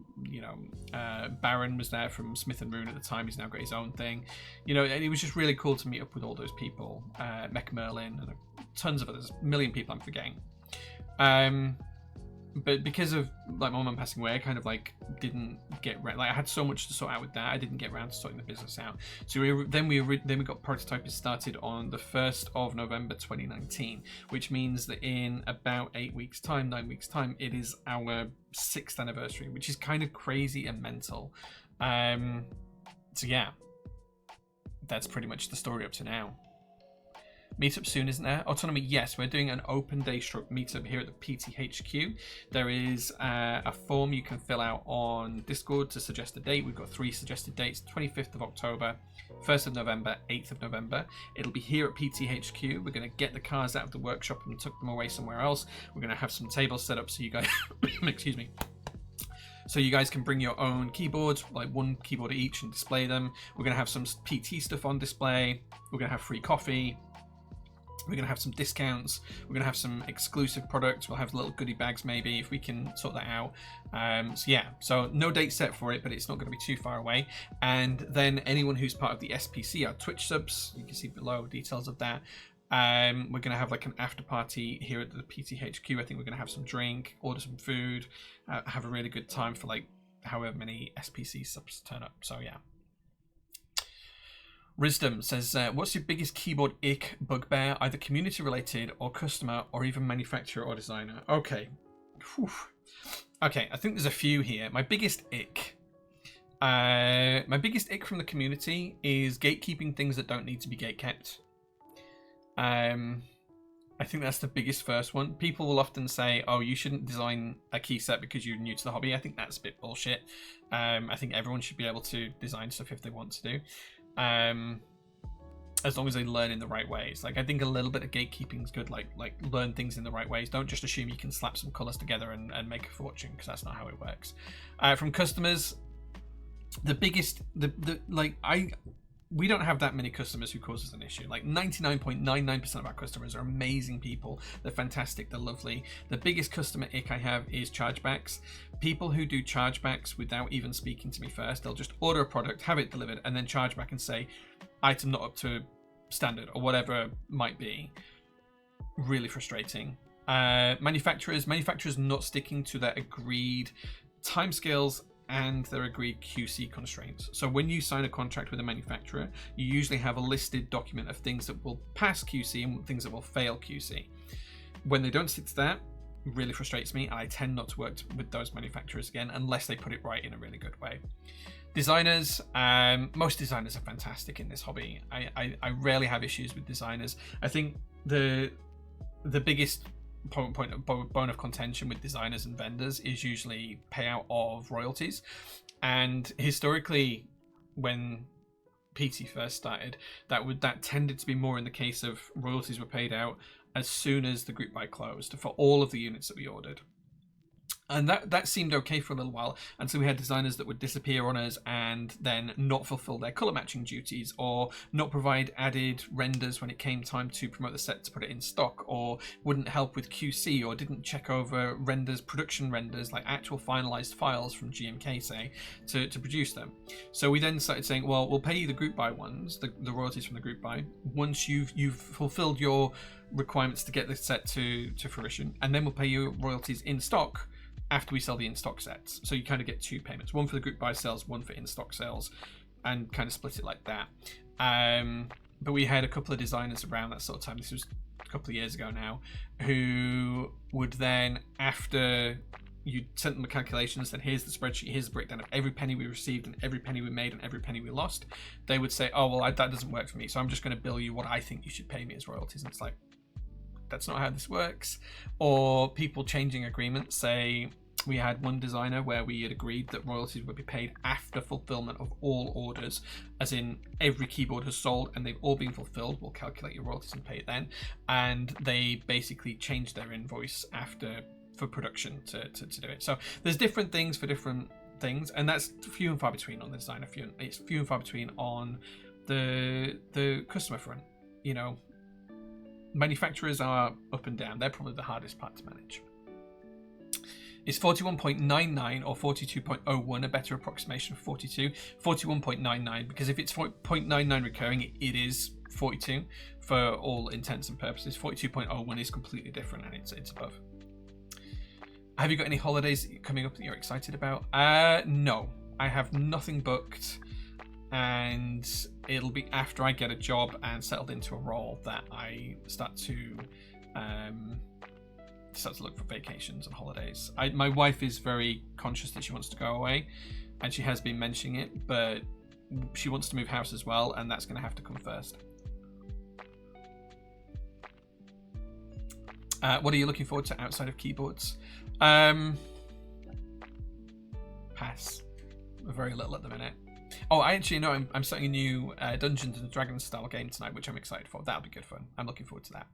Baron was there from Smith and Rune at the time. He's now got his own thing. And it was just really cool to meet up with all those people. Mech Merlin and tons of others. A million people I'm forgetting. But because of like my mum passing away, I kind of like didn't get I had so much to sort out with that. I didn't get around to sorting the business out. So we got Prototypist started on the 1st of November 2019, which means that in about 9 weeks time, it is our 6th anniversary, which is kind of crazy and mental. So yeah, that's pretty much the story up to now. Meetup soon, isn't there? Autonomy, yes. We're doing an open day stroke meetup here at the PTHQ. There is a form you can fill out on Discord to suggest a date. We've got 3 suggested dates: 25th of October, 1st of November, 8th of November. It'll be here at PTHQ. We're going to get the cars out of the workshop and tuck them away somewhere else. We're going to have some tables set up so you guys... excuse me. So you guys can bring your own keyboards, like 1 keyboard each, and display them. We're going to have some PT stuff on display. We're going to have free coffee. We're going to have some discounts. We're going to have some exclusive products. We'll have little goodie bags maybe if we can sort that out. So no date set for it, but it's not going to be too far away. And then anyone who's part of the SPC, our Twitch subs, you can see below details of that. We're going to have like an after party here at the PTHQ. I think we're going to have some drink, order some food, have a really good time for like however many SPC subs turn up. So yeah. Wisdom says, what's your biggest keyboard ick bugbear, either community related or customer or even manufacturer or designer? Okay. Whew. Okay, I think there's a few here. My biggest ick from the community is gatekeeping things that don't need to be gatekept. I think that's the biggest first one. People will often say, oh, you shouldn't design a key set because you're new to the hobby. I think that's a bit bullshit. I think everyone should be able to design stuff if they want to do. As long as they learn in the right ways. Like, I think a little bit of gatekeeping is good. Like learn things in the right ways. Don't just assume you can slap some colors together and make a fortune, because that's not how it works. From customers, the biggest, we don't have that many customers who cause us an issue. Like 99.99% of our customers are amazing people. They're fantastic. They're lovely. The biggest customer ick I have is chargebacks. People who do chargebacks without even speaking to me first. They'll just order a product, have it delivered, and then charge back and say, item not up to standard or whatever it might be. Really frustrating. Manufacturers not sticking to their agreed timescales and their agreed QC constraints. So when you sign a contract with a manufacturer, you usually have a listed document of things that will pass QC and things that will fail QC. When they don't stick to that, it really frustrates me, and I tend not to work with those manufacturers again unless they put it right in a really good way. Designers, most designers are fantastic in this hobby. I rarely have issues with designers. I think the biggest bone of contention with designers and vendors is usually payout of royalties. And historically, when PT first started, that tended to be more in the case of royalties were paid out as soon as the group buy closed for all of the units that we ordered. And that seemed okay for a little while, and so we had designers that would disappear on us and then not fulfill their color matching duties, or not provide added renders when it came time to promote the set to put it in stock, or wouldn't help with QC, or didn't check over renders, production renders, like actual finalized files from GMK, say, to produce them. So we then started saying, well, we'll pay you the group buy ones, the royalties from the group buy, once you've fulfilled your requirements to get the set to fruition, and then we'll pay you royalties in stock after we sell the in-stock sets. So you kind of get two payments, one for the group buy sales, one for in-stock sales, and kind of split it like that. But we had a couple of designers around that sort of time, this was a couple of years ago now, who would then, after you sent them the calculations, then here's the spreadsheet, here's the breakdown of every penny we received and every penny we made and every penny we lost, they would say, oh, well, that doesn't work for me, so I'm just going to bill you what I think you should pay me as royalties. And it's like, that's not how this works. Or people changing agreements. Say we had one designer where we had agreed that royalties would be paid after fulfillment of all orders, as in every keyboard has sold and they've all been fulfilled, we'll calculate your royalties and pay it then. And they basically changed their invoice after for production to do it. So there's different things for different things, and that's few and far between on the designer. It's few and far between on the customer front. You know, manufacturers are up and down. They're probably the hardest part to manage. Is 41.99 or 42.01 a better approximation of 42? 41.99, because if it's 0.99 recurring, it is 42 for all intents and purposes. 42.01 is completely different, and it's above. Have you got any holidays coming up that you're excited about? No, I have nothing booked, and it'll be after I get a job and settled into a role that I start to look for vacations and holidays. My wife is very conscious that she wants to go away, and she has been mentioning it, but she wants to move house as well, and that's going to have to come first. What are you looking forward to outside of keyboards? Pass. Very little at the minute. Oh, I actually know I'm starting a new Dungeons and Dragons style game tonight, which I'm excited for. That'll be good fun. I'm looking forward to that.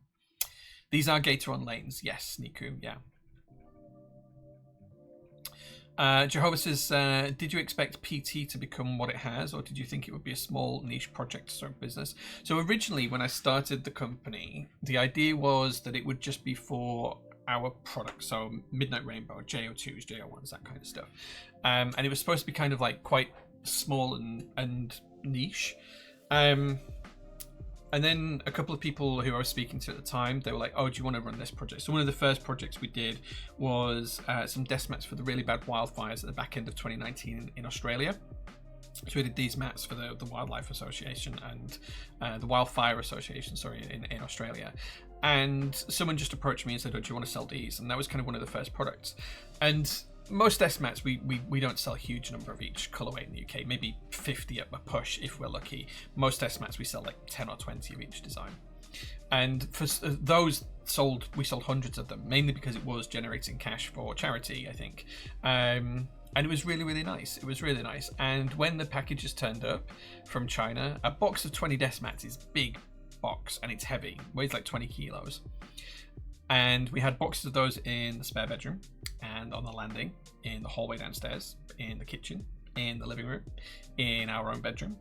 These are Gator on lanes. Yes, Niku, yeah. Jehovah says, did you expect PT to become what it has, or did you think it would be a small niche project sort of business? So originally, when I started the company, the idea was that it would just be for our products, so Midnight Rainbow, JO2s, JO1s, that kind of stuff. And it was supposed to be kind of like quite small and niche. And then a couple of people who I was speaking to at the time, they were like, oh, do you want to run this project? So one of the first projects we did was some desk mats for the really bad wildfires at the back end of 2019 in Australia. So we did these mats for the Wildlife Association and the Wildfire Association, sorry, in Australia. And someone just approached me and said, oh, do you want to sell these? And that was kind of one of the first products. And most desk mats, we don't sell a huge number of each colorway in the UK, maybe 50 at a push if we're lucky. Most desk mats, we sell like 10 or 20 of each design. And for those we sold hundreds of them, mainly because it was generating cash for charity, I think. And it was really, really nice. It was really nice. And when the packages turned up from China, a box of 20 desk mats is a big box and it's heavy, weighs like 20 kilos. And we had boxes of those in the spare bedroom and on the landing, in the hallway downstairs, in the kitchen, in the living room, in our own bedroom,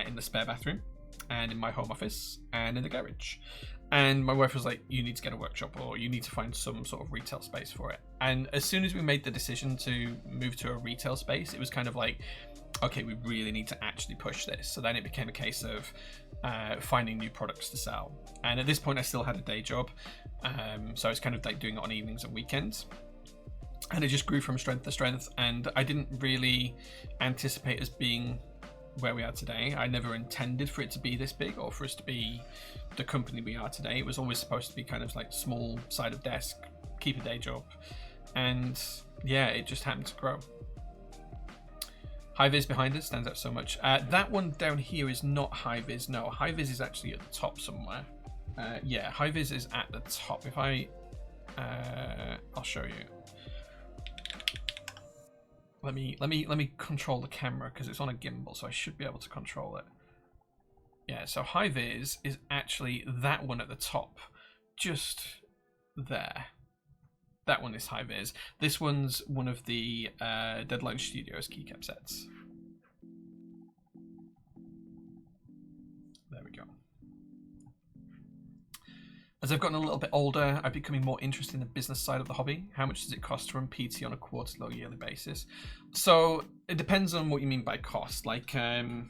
in the spare bathroom, and in my home office, and in the garage. And my wife was like, you need to get a workshop, or you need to find some sort of retail space for it. And as soon as we made the decision to move to a retail space, it was kind of like, okay, we really need to actually push this. So then it became a case of finding new products to sell. And at this point I still had a day job, so I was kind of like doing it on evenings and weekends, and it just grew from strength to strength. And I didn't really anticipate us being where we are today. I never intended for it to be this big, or for us to be the company we are today. It was always supposed to be kind of like small side of desk, keep a day job, and yeah, it just happened to grow. High vis behind us stands out so much. That one down here is not high vis. No, high vis is actually at the top somewhere. Yeah, high vis is at the top. If I, I'll show you. Let me control the camera because it's on a gimbal, so I should be able to control it. Yeah, so high vis is actually that one at the top, just there. That one is high vis. This one's one of the Deadline Studios keycap sets. There we go. As I've gotten a little bit older, I'm becoming more interested in the business side of the hobby. How much does it cost to run PT on a quarterly or yearly basis? So it depends on what you mean by cost. Like the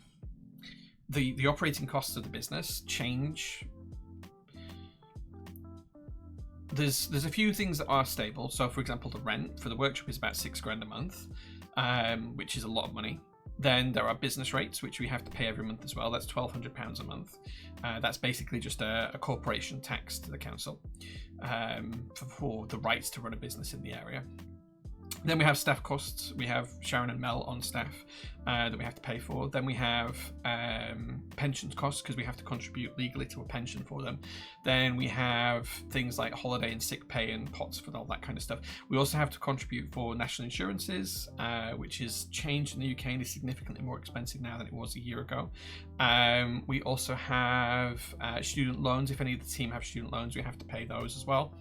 operating costs of the business change. There's a few things that are stable. So for example, the rent for the workshop is about £6 grand a month, which is a lot of money. Then there are business rates, which we have to pay every month as well. That's £1,200 a month. That's basically just a corporation tax to the council for the rights to run a business in the area. Then we have staff costs. We have Sharon and Mel on staff that we have to pay for. Then we have pensions costs because we have to contribute legally to a pension for them. Then we have things like holiday and sick pay and pots for all that kind of stuff. We also have to contribute for national insurances, which has changed in the UK and is significantly more expensive now than it was a year ago. We also have student loans. If any of the team have student loans, we have to pay those as well.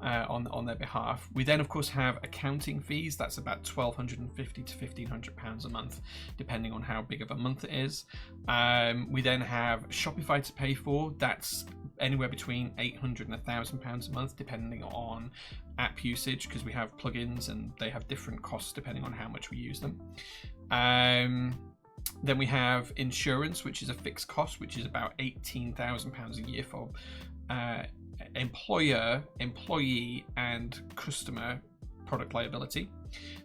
On their behalf. We then of course have accounting fees. That's about £1,250 to £1,500 a month, depending on how big of a month it is. We then have Shopify to pay for. That's anywhere between £800 and £1,000 a month, depending on app usage, because we have plugins and they have different costs depending on how much we use them. Then we have insurance, which is a fixed cost, which is about £18,000 a year for employer, employee, and customer product liability.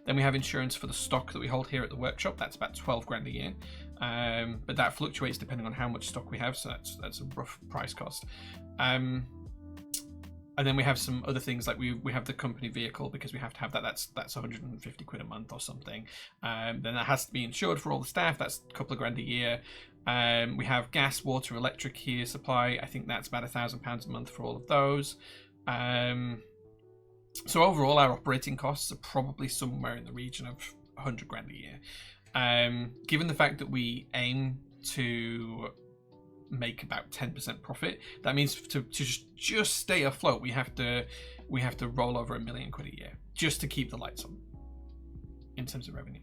Then we have insurance for the stock that we hold here at the workshop. That's about £12 grand a year, but that fluctuates depending on how much stock we have, so that's a rough price cost. And then we have some other things like we have the company vehicle, because we have to have that. That's £150 a month or something. Then that has to be insured for all the staff. That's a couple of grand a year. We have gas, water, electric here supply. I think that's about £1,000 a month for all of those. So overall, our operating costs are probably somewhere in the region of £100 grand a year. Given the fact that we aim to make about 10% profit, that means to just stay afloat, we have to roll over £1 million a year just to keep the lights on in terms of revenue.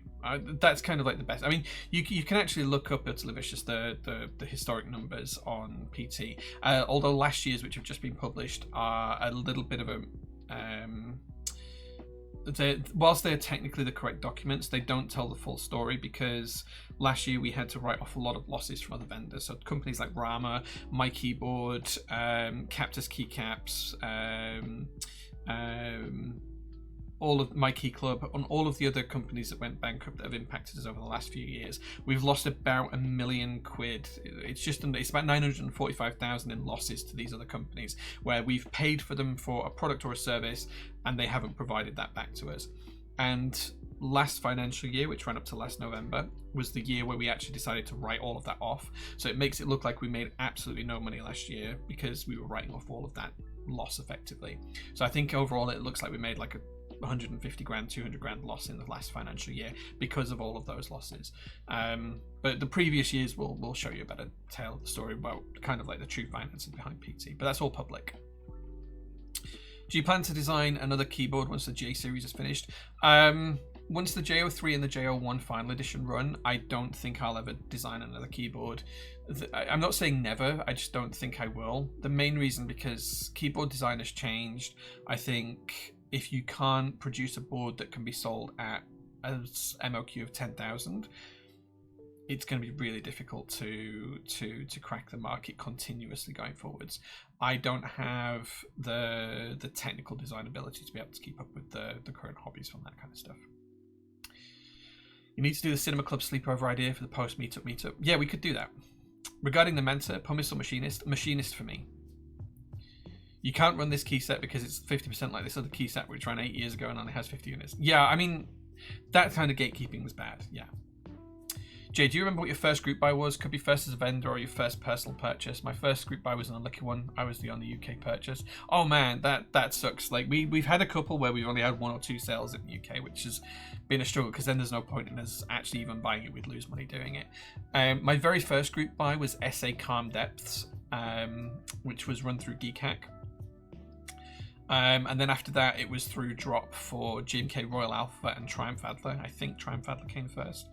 That's kind of like the best. I mean, you can actually look up at Levicious the historic numbers on PT. Although last year's, which have just been published, are a little bit of a whilst they're technically the correct documents, they don't tell the full story, because last year we had to write off a lot of losses from other vendors. So companies like Rama, My Keyboard, Captus Keycaps, all of My Key Club, and all of the other companies that went bankrupt that have impacted us over the last few years. We've lost about £1 million. It's about 945,000 in losses to these other companies, where we've paid for them for a product or a service and they haven't provided that back to us. And last financial year, which ran up to last November, was the year where we actually decided to write all of that off. So it makes it look like we made absolutely no money last year, because we were writing off all of that loss effectively. So I think overall it looks like we made like a 150 grand, 200 grand loss in the last financial year because of all of those losses. But the previous years will show you a better tale of the story about kind of like the true finances behind PT, but that's all public. Do you plan to design another keyboard once the J series is finished? once the J03 and the J01 final edition run, I don't think I'll ever design another keyboard. I'm not saying never, I just don't think I will. The main reason because keyboard design has changed. I think if you can't produce a board that can be sold at as MOQ of 10,000, it's going to be really difficult to crack the market continuously going forwards. I don't have the technical design ability to be able to keep up with the current hobbies on that kind of stuff. You need to do the Cinema Club sleepover idea for the post meetup. Yeah, we could do that. Regarding the Mentor, pumice or machinist? Machinist for me. You can't run this key set because it's 50% like this other key set which ran 8 years ago and only has 50 units. Yeah, I mean, that kind of gatekeeping was bad, yeah. Jay, do you remember what your first group buy was? Could be first as a vendor or your first personal purchase. My first group buy was an unlucky one. I was the only UK purchase. Oh man, that sucks. Like we've had a couple where we've only had 1 or 2 sales in the UK, which has been a struggle because then there's no point in us actually even buying it. We'd lose money doing it. My very first group buy was SA Calm Depths, which was run through Geekhack. And then after that, it was through drop for GMK Royal Alpha and Triumph Adler. I think Triumph Adler came first.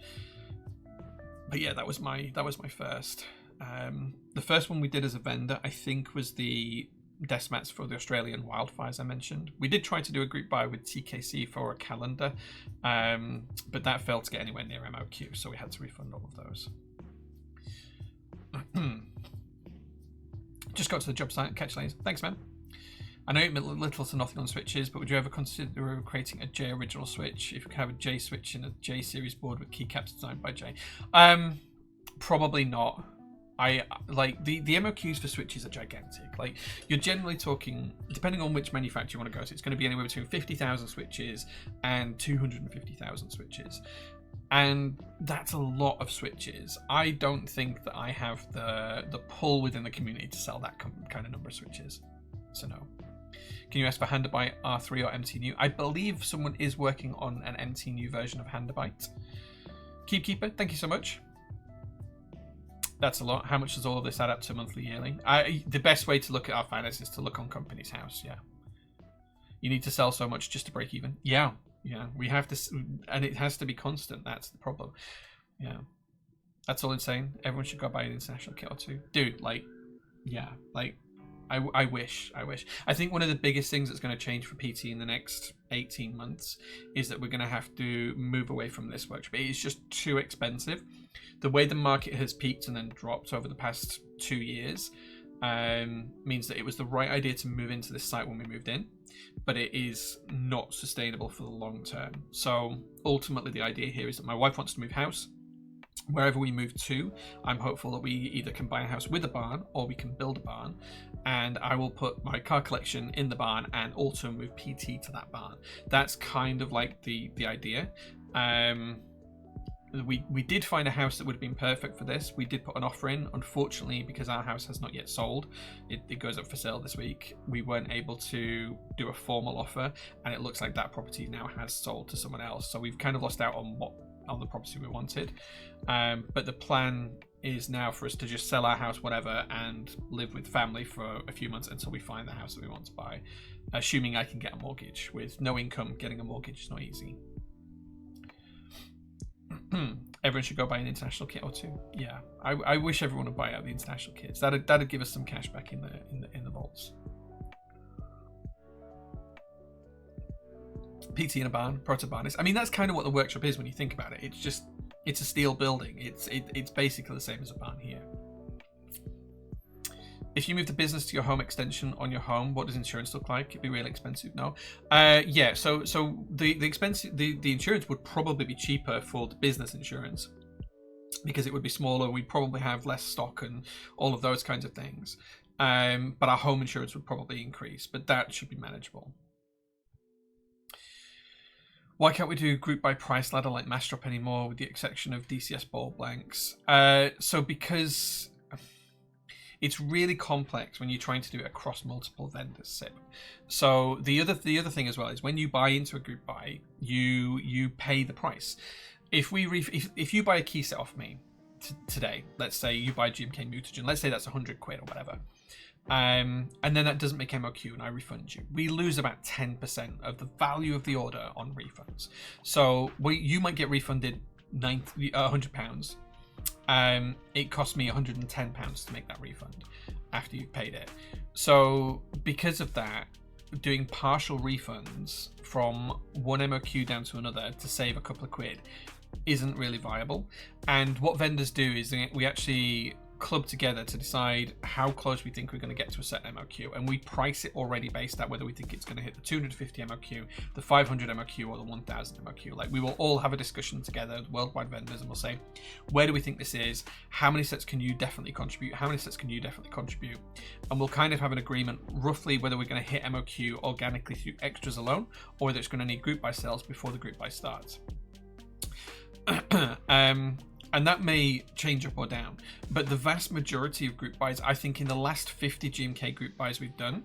But yeah, that was my first. The first one we did as a vendor, I think, was the desk mats for the Australian wildfires I mentioned. We did try to do a group buy with TKC for a calendar, but that failed to get anywhere near MOQ, so we had to refund all of those. Just got to the job site, catch lanes. Thanks, man. I know it meant little to nothing on switches, but would you ever consider creating a J original switch if you could have a J switch in a J series board with keycaps designed by J? Probably not. I like the MOQs for switches are gigantic. Like you're generally talking, depending on which manufacturer you want to go to, it's going to be anywhere between 50,000 switches and 250,000 switches. And that's a lot of switches. I don't think that I have the pull within the community to sell that kind of number of switches. So no. Can you ask for Handabyte R3 or MT New? I believe someone is working on an MT New version of Handabyte. Keepkeeper, thank you so much. That's a lot. How much does all of this add up to monthly, yearly? The best way to look at our finances is to look on Company's House, yeah. You need to sell so much just to break even. Yeah, we have to, and it has to be constant. That's the problem. Yeah, that's all insane. Everyone should go buy an international kit or two. Dude, like, yeah, like, I wish. I think one of the biggest things that's going to change for PT in the next 18 months is that we're going to have to move away from this workshop. It's just too expensive. The way the market has peaked and then dropped over the past 2 years means that it was the right idea to move into this site when we moved in, but it is not sustainable for the long term. So ultimately the idea here is that my wife wants to move house. Wherever we move to, I'm hopeful that we either can buy a house with a barn or we can build a barn, and I will put my car collection in the barn and also move PT to that barn. That's kind of like the idea. We did find a house that would have been perfect for this. We did put an offer in. Unfortunately, because our house has not yet sold, it goes up for sale this week, we weren't able to do a formal offer, and it looks like that property now has sold to someone else. So we've kind of lost out on the property we wanted. But the plan is now for us to just sell our house, whatever, and live with family for a few months until we find the house that we want to buy. Assuming I can get a mortgage. With no income, getting a mortgage is not easy. Everyone should go buy an international kit or two. Yeah, I wish everyone would buy out the international kits. That'd give us some cash back in the vaults. PT in a barn, proto barn. I mean, that's kind of what the workshop is when you think about it. It's a steel building. It's basically the same as a barn here. If you move the business to your home extension on your home, what does insurance look like? It'd be really expensive. No, yeah. So the insurance would probably be cheaper for the business insurance because it would be smaller. We'd probably have less stock and all of those kinds of things. But our home insurance would probably increase, but that should be manageable. Why can't we do group by price ladder like Mastrop anymore with the exception of DCS ball blanks? So because it's really complex when you're trying to do it across multiple vendors. SIP. So the other thing as well is when you buy into a group buy, you pay the price. If you buy a key set off me today, let's say you buy GMK Mutagen, let's say that's 100 quid or whatever. and then that doesn't make MOQ and I refund you. We lose about 10% of the value of the order on refunds. So you might get refunded £100. It cost me £110 to make that refund after you've paid it. So because of that, doing partial refunds from one MOQ down to another to save a couple of quid isn't really viable. And what vendors do is we actually club together to decide how close we think we're going to get to a certain MOQ, and we price it already based on whether we think it's going to hit the 250 MOQ, the 500 MOQ, or the 1000 MOQ. Like, we will all have a discussion together, worldwide vendors, and we'll say, where do we think this is? How many sets can you definitely contribute? How many sets can you definitely contribute? And we'll kind of have an agreement roughly whether we're going to hit MOQ organically through extras alone, or whether it's going to need group buy sales before the group buy starts. And that may change up or down, but the vast majority of group buys, I think in the last 50 GMK group buys we've done,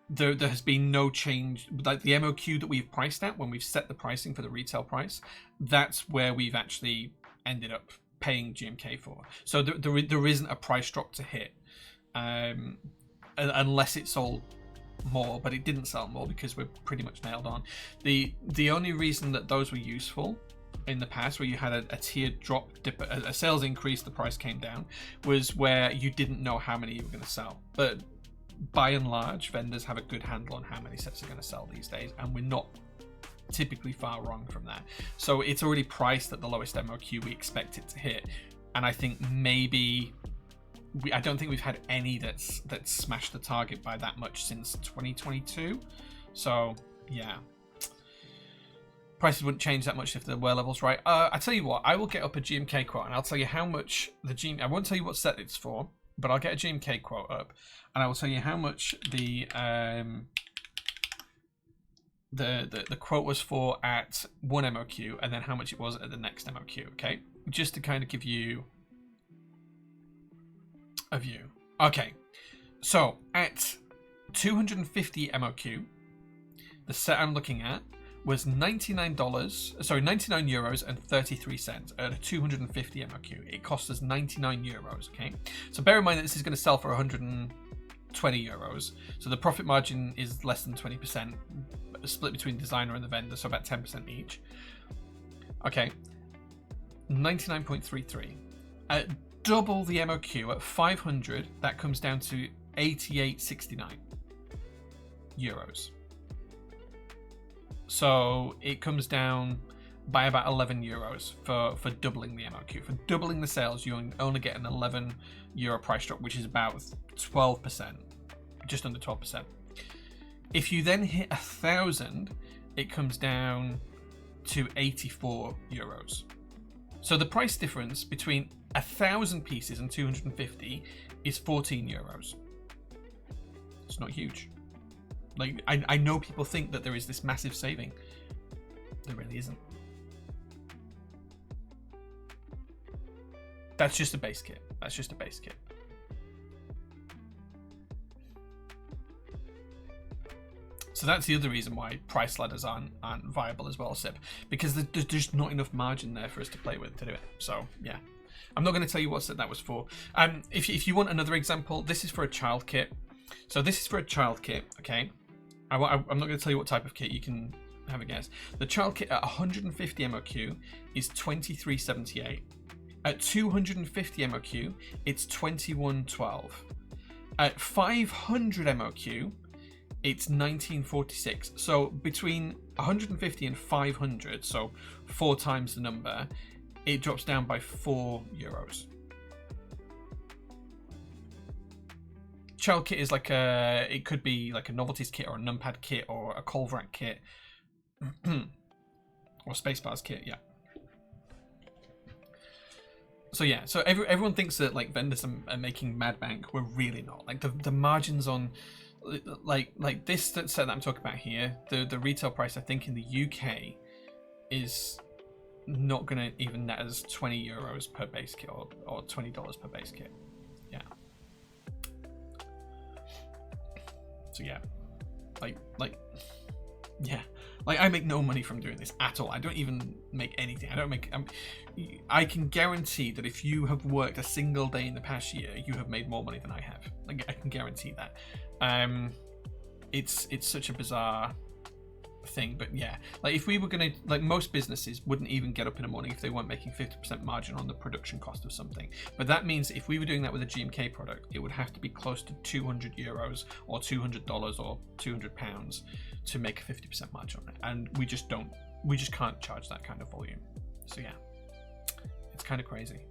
there has been no change. Like the MOQ that we've priced at, when we've set the pricing for the retail price, that's where we've actually ended up paying GMK for. So there isn't a price drop to hit, unless it sold more, but it didn't sell more because we're pretty much nailed on. The only reason that those were useful in the past, where you had a tiered drop, a sales increase, the price came down, was where you didn't know how many you were going to sell. But by and large, vendors have a good handle on how many sets are going to sell these days, and we're not typically far wrong from that. So it's already priced at the lowest MOQ we expect it to hit, and I think maybe I don't think we've had any that's smashed the target by that much since 2022. So yeah. Prices wouldn't change that much if the wear level's right. I tell you what, I will get up a GMK quote and I'll tell you how much I won't tell you what set it's for, but I'll get a GMK quote up and I will tell you how much the quote was for at one MOQ and then how much it was at the next MOQ. Okay, just to kind of give you a view. Okay, so at 250 MOQ, the set I'm looking at was €99.33 at a 250 MOQ. It cost us €99, okay? So bear in mind that this is going to sell for €120. So the profit margin is less than 20%, split between designer and the vendor, so about 10% each. Okay, 99.33. At double the MOQ, at 500, that comes down to €88.69. So it comes down by about €11 for doubling the MOQ. For doubling the sales, you only get an €11 price drop, which is about 12%, just under 12%. If you then hit 1,000, it comes down to €84. So the price difference between 1,000 pieces and 250 is €14. It's not huge. Like, I know people think that there is this massive saving. There really isn't. That's just a base kit. That's just a base kit. So that's the other reason why price ladders aren't viable as well, Sip, because there's just not enough margin there for us to play with to do it. So yeah, I'm not going to tell you what set that was for. If you want another example, this is for a child kit. So this is for a child kit, okay? I'm not going to tell you what type of kit. You can have a guess. The child kit at 150 MOQ is $23.78. At 250 MOQ, it's $21.12. At 500 MOQ, it's $19.46. So between 150 and 500, so 4 times the number, it drops down by €4. Child kit is like it could be like a novelties kit or a numpad kit or a Colvrat kit or Spacebars kit, yeah. So yeah, so everyone thinks that like vendors are making mad bank. We're really not. Like the margins on like this set that I'm talking about here, the retail price I think in the UK is not gonna even net as €20 per base kit or $20 per base kit. Yeah. So yeah, like yeah, Like, I make no money from doing this at all. I don't even make anything. I can guarantee that if you have worked a single day in the past year, you have made more money than I have. Like, I can guarantee that. It's such a bizarre thing, but yeah, like if we were gonna, like, most businesses wouldn't even get up in the morning if they weren't making 50% margin on the production cost of something. But that means if we were doing that with a GMK product, it would have to be close to €200 or $200 or £200 to make a 50% margin on it, and we just can't charge that kind of volume. So yeah, it's kind of crazy.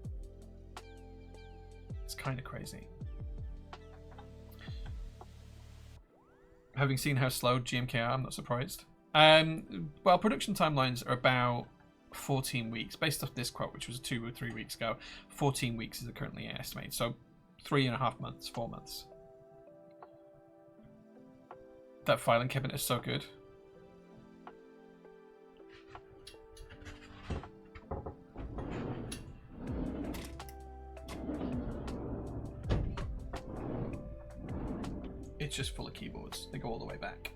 Having seen how slow GMK are, I'm not surprised. Well, production timelines are about 14 weeks. Based off this quote, which was 2 or 3 weeks ago, 14 weeks is currently estimated. So 3.5 months, 4 months. That filing cabinet is so good. It's just full of keyboards. They go all the way back.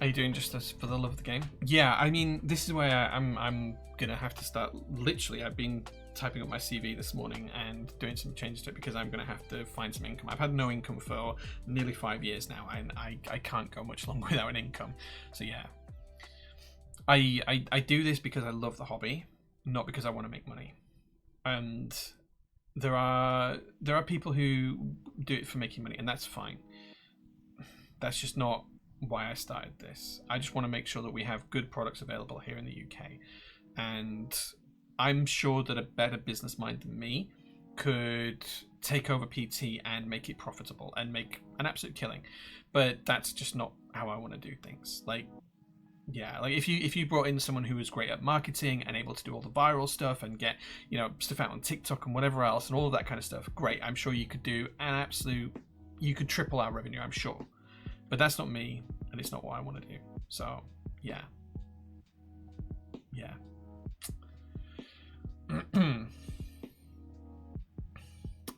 Are you doing just this for the love of the game? Yeah, I mean, this is where I'm gonna have to start. Literally, I've been typing up my CV this morning and doing some changes to it because I'm gonna have to find some income. I've had no income for nearly 5 years now, and I can't go much longer without an income. So yeah, I do this because I love the hobby, not because I want to make money. And there are people who do it for making money, and that's fine. That's just not why I started this. I just want to make sure that we have good products available here in the UK, and I'm sure that a better business mind than me could take over PT and make it profitable and make an absolute killing. But that's just not how I want to do things. Like, yeah, like if you brought in someone who was great at marketing and able to do all the viral stuff and get, you know, stuff out on TikTok and whatever else and all of that kind of stuff, great. I'm sure you could do you could triple our revenue, I'm sure. But that's not me, and it's not what I want to do. So, yeah. Yeah.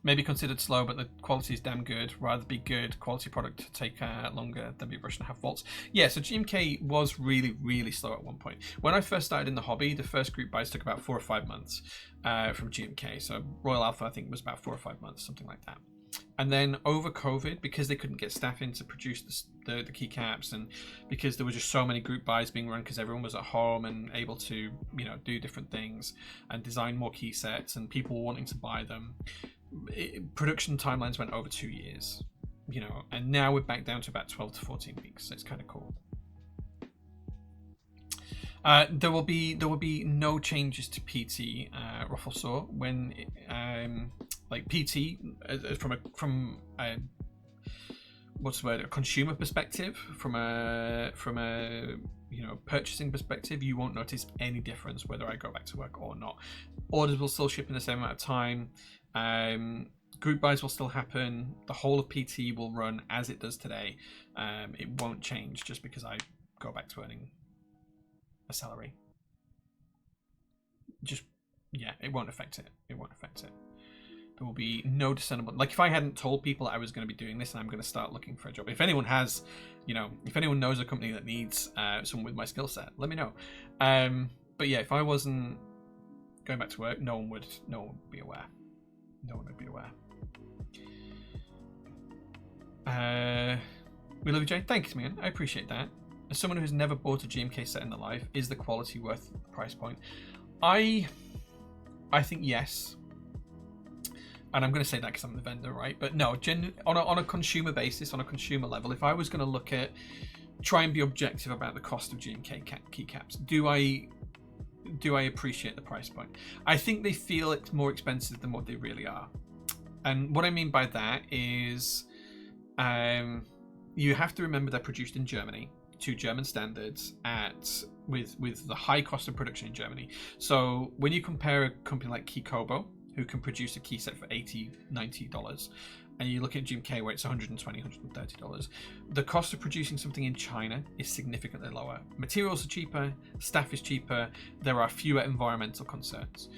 Maybe considered slow, but the quality is damn good. Rather be good quality product to take longer than be rushed and have faults. Yeah, so GMK was really, really slow at one point. When I first started in the hobby, the first group buys took about 4 or 5 months from GMK. So Royal Alpha, I think, was about 4 or 5 months, something like that. And then over COVID, because they couldn't get staff in to produce the keycaps, and because there were just so many group buys being run because everyone was at home and able to, you know, do different things and design more key sets and people wanting to buy them, production timelines went over 2 years, you know, and now we're back down to about 12 to 14 weeks. So it's kind of cool. There will be no changes to PT Ruffle Saw when like PT from a what's the word, a consumer perspective, from a you know, purchasing perspective, you won't notice any difference whether I go back to work or not. Orders will still ship in the same amount of time. Group buys will still happen. The whole of PT will run as it does today. It won't change just because I go back to earning a salary. Just, yeah, it won't affect it. It won't affect it. There will be no discernible, like if I hadn't told people I was going to be doing this and I'm going to start looking for a job, if anyone has, you know, if anyone knows a company that needs someone with my skill set, let me know. But yeah, if I wasn't going back to work, no one would be aware. No one would be aware. We love you, Jay. Thanks, man. I appreciate that. As someone who has never bought a GMK set in their life, is the quality worth the price point? I think yes. And I'm going to say that because I'm the vendor, right? But no, on a consumer basis, on a consumer level, if I was going to look at, try and be objective about the cost of GMK keycaps, do I appreciate the price point? I think they feel it's more expensive than what they really are. And what I mean by that is, you have to remember they're produced in Germany to German standards with the high cost of production in Germany. So when you compare a company like Keykobo, who can produce a key set for $80, $90, and you look at GMK where it's $120, $130, the cost of producing something in China is significantly lower. Materials are cheaper, staff is cheaper, there are fewer environmental concerns.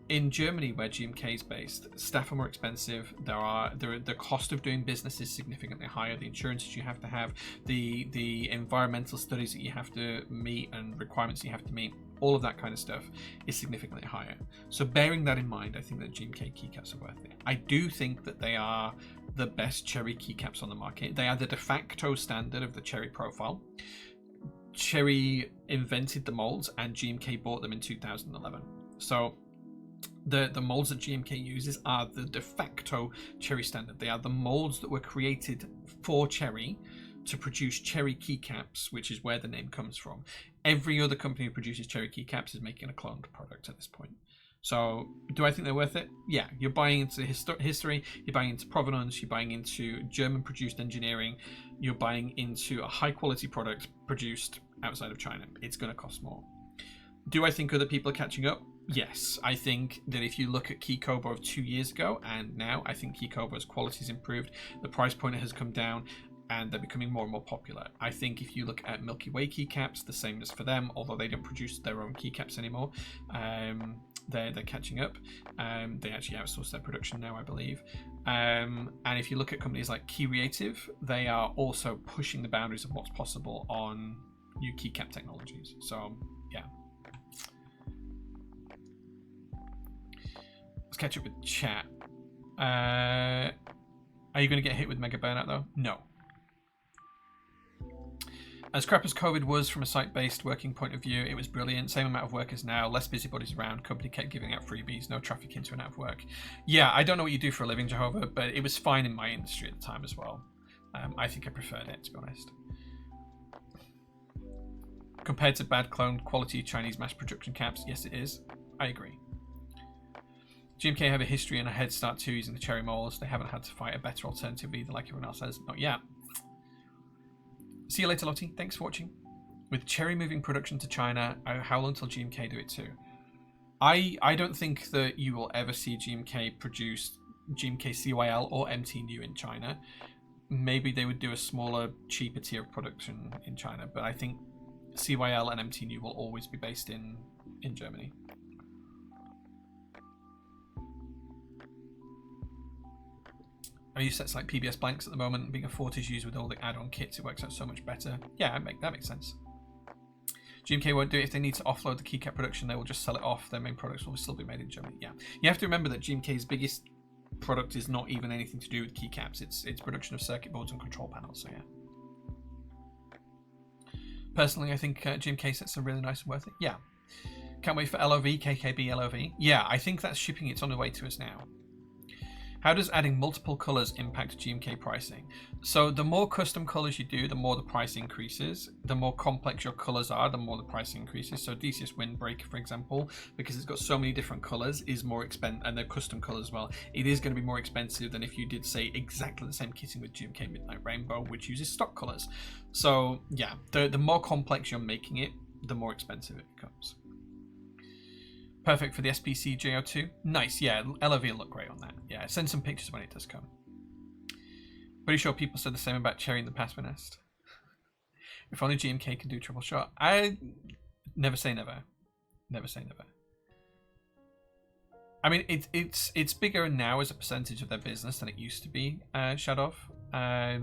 In Germany, where GMK is based, staff are more expensive. The cost of doing business is significantly higher. The insurances you have to have, the environmental studies that you have to meet and requirements you have to meet, all of that kind of stuff is significantly higher. So bearing that in mind, I think that GMK keycaps are worth it. I do think that they are the best Cherry keycaps on the market. They are the de facto standard of the Cherry profile. Cherry invented the molds and GMK bought them in 2011. So the molds that GMK uses are the de facto Cherry standard. They are the molds that were created for Cherry to produce Cherry keycaps, which is where the name comes from. Every other company who produces Cherry keycaps is making a cloned product at this point. So do I think they're worth it? Yeah, you're buying into history, you're buying into provenance, you're buying into German produced engineering, you're buying into a high quality product produced outside of China. It's going to cost more. Do I think other people are catching up? Yes, I think that if you look at Key Cobra of 2 years ago and now, I think Key Cobra's quality has improved, the price point has come down, and they're becoming more and more popular. I think if you look at Milky Way keycaps, the same as for them, although they don't produce their own keycaps anymore. They're catching up. They actually outsource their production now, I believe. And if you look at companies like Keyreative, they are also pushing the boundaries of what's possible on new keycap technologies. So yeah. Let's catch up with chat. Are you going to get hit with mega burnout though? No. As crap as COVID was from a site-based working point of view, it was brilliant. Same amount of workers now, less busybodies around. Company kept giving out freebies, no traffic into and out of work. Yeah, I don't know what you do for a living, Jehovah, but it was fine in my industry at the time as well. I think I preferred it, to be honest. Compared to bad clone quality Chinese mass production caps, yes it is. I agree. GMK have a history and a head start too using the Cherry molds. They haven't had to fight a better alternative either like everyone else has. Not yet. See you later, Lottie. Thanks for watching. With Cherry moving production to China, how long till GMK do it too? I don't think that you will ever see GMK produce GMK CYL or MT New in China. Maybe they would do a smaller, cheaper tier of production in China, but I think CYL and MT New will always be based in Germany. I use sets like PBS blanks at the moment. Being a Fort is used with all the add-on kits, it works out so much better. Yeah, that makes sense. GMK won't do it if they need to offload the keycap production. They will just sell it off. Their main products will still be made in Germany. Yeah, you have to remember that GMK's biggest product is not even anything to do with keycaps. It's production of circuit boards and control panels. So yeah. Personally, I think GMK sets are really nice and worth it. Yeah. Can't wait for LOV, KKB, LOV. Yeah, I think that's shipping. It's on the way to us now. How does adding multiple colors impact GMK pricing? So the more custom colors you do, the more the price increases. The more complex your colors are, the more the price increases. So DCS Windbreaker, for example, because it's got so many different colors, is more expensive, and they're custom colors as well. It is going to be more expensive than if you did, say, exactly the same kitting with GMK Midnight Rainbow, which uses stock colors. So yeah, the more complex you're making it, the more expensive it becomes. Perfect for the SPC JO2. Nice, yeah, LOV will look great on that. Yeah, send some pictures when it does come. Pretty sure people said the same about Cherry in the Pasma Nest. If only GMK can do triple shot. I never say never. Never say never. I mean, it's bigger now as a percentage of their business than it used to be, Shadow. It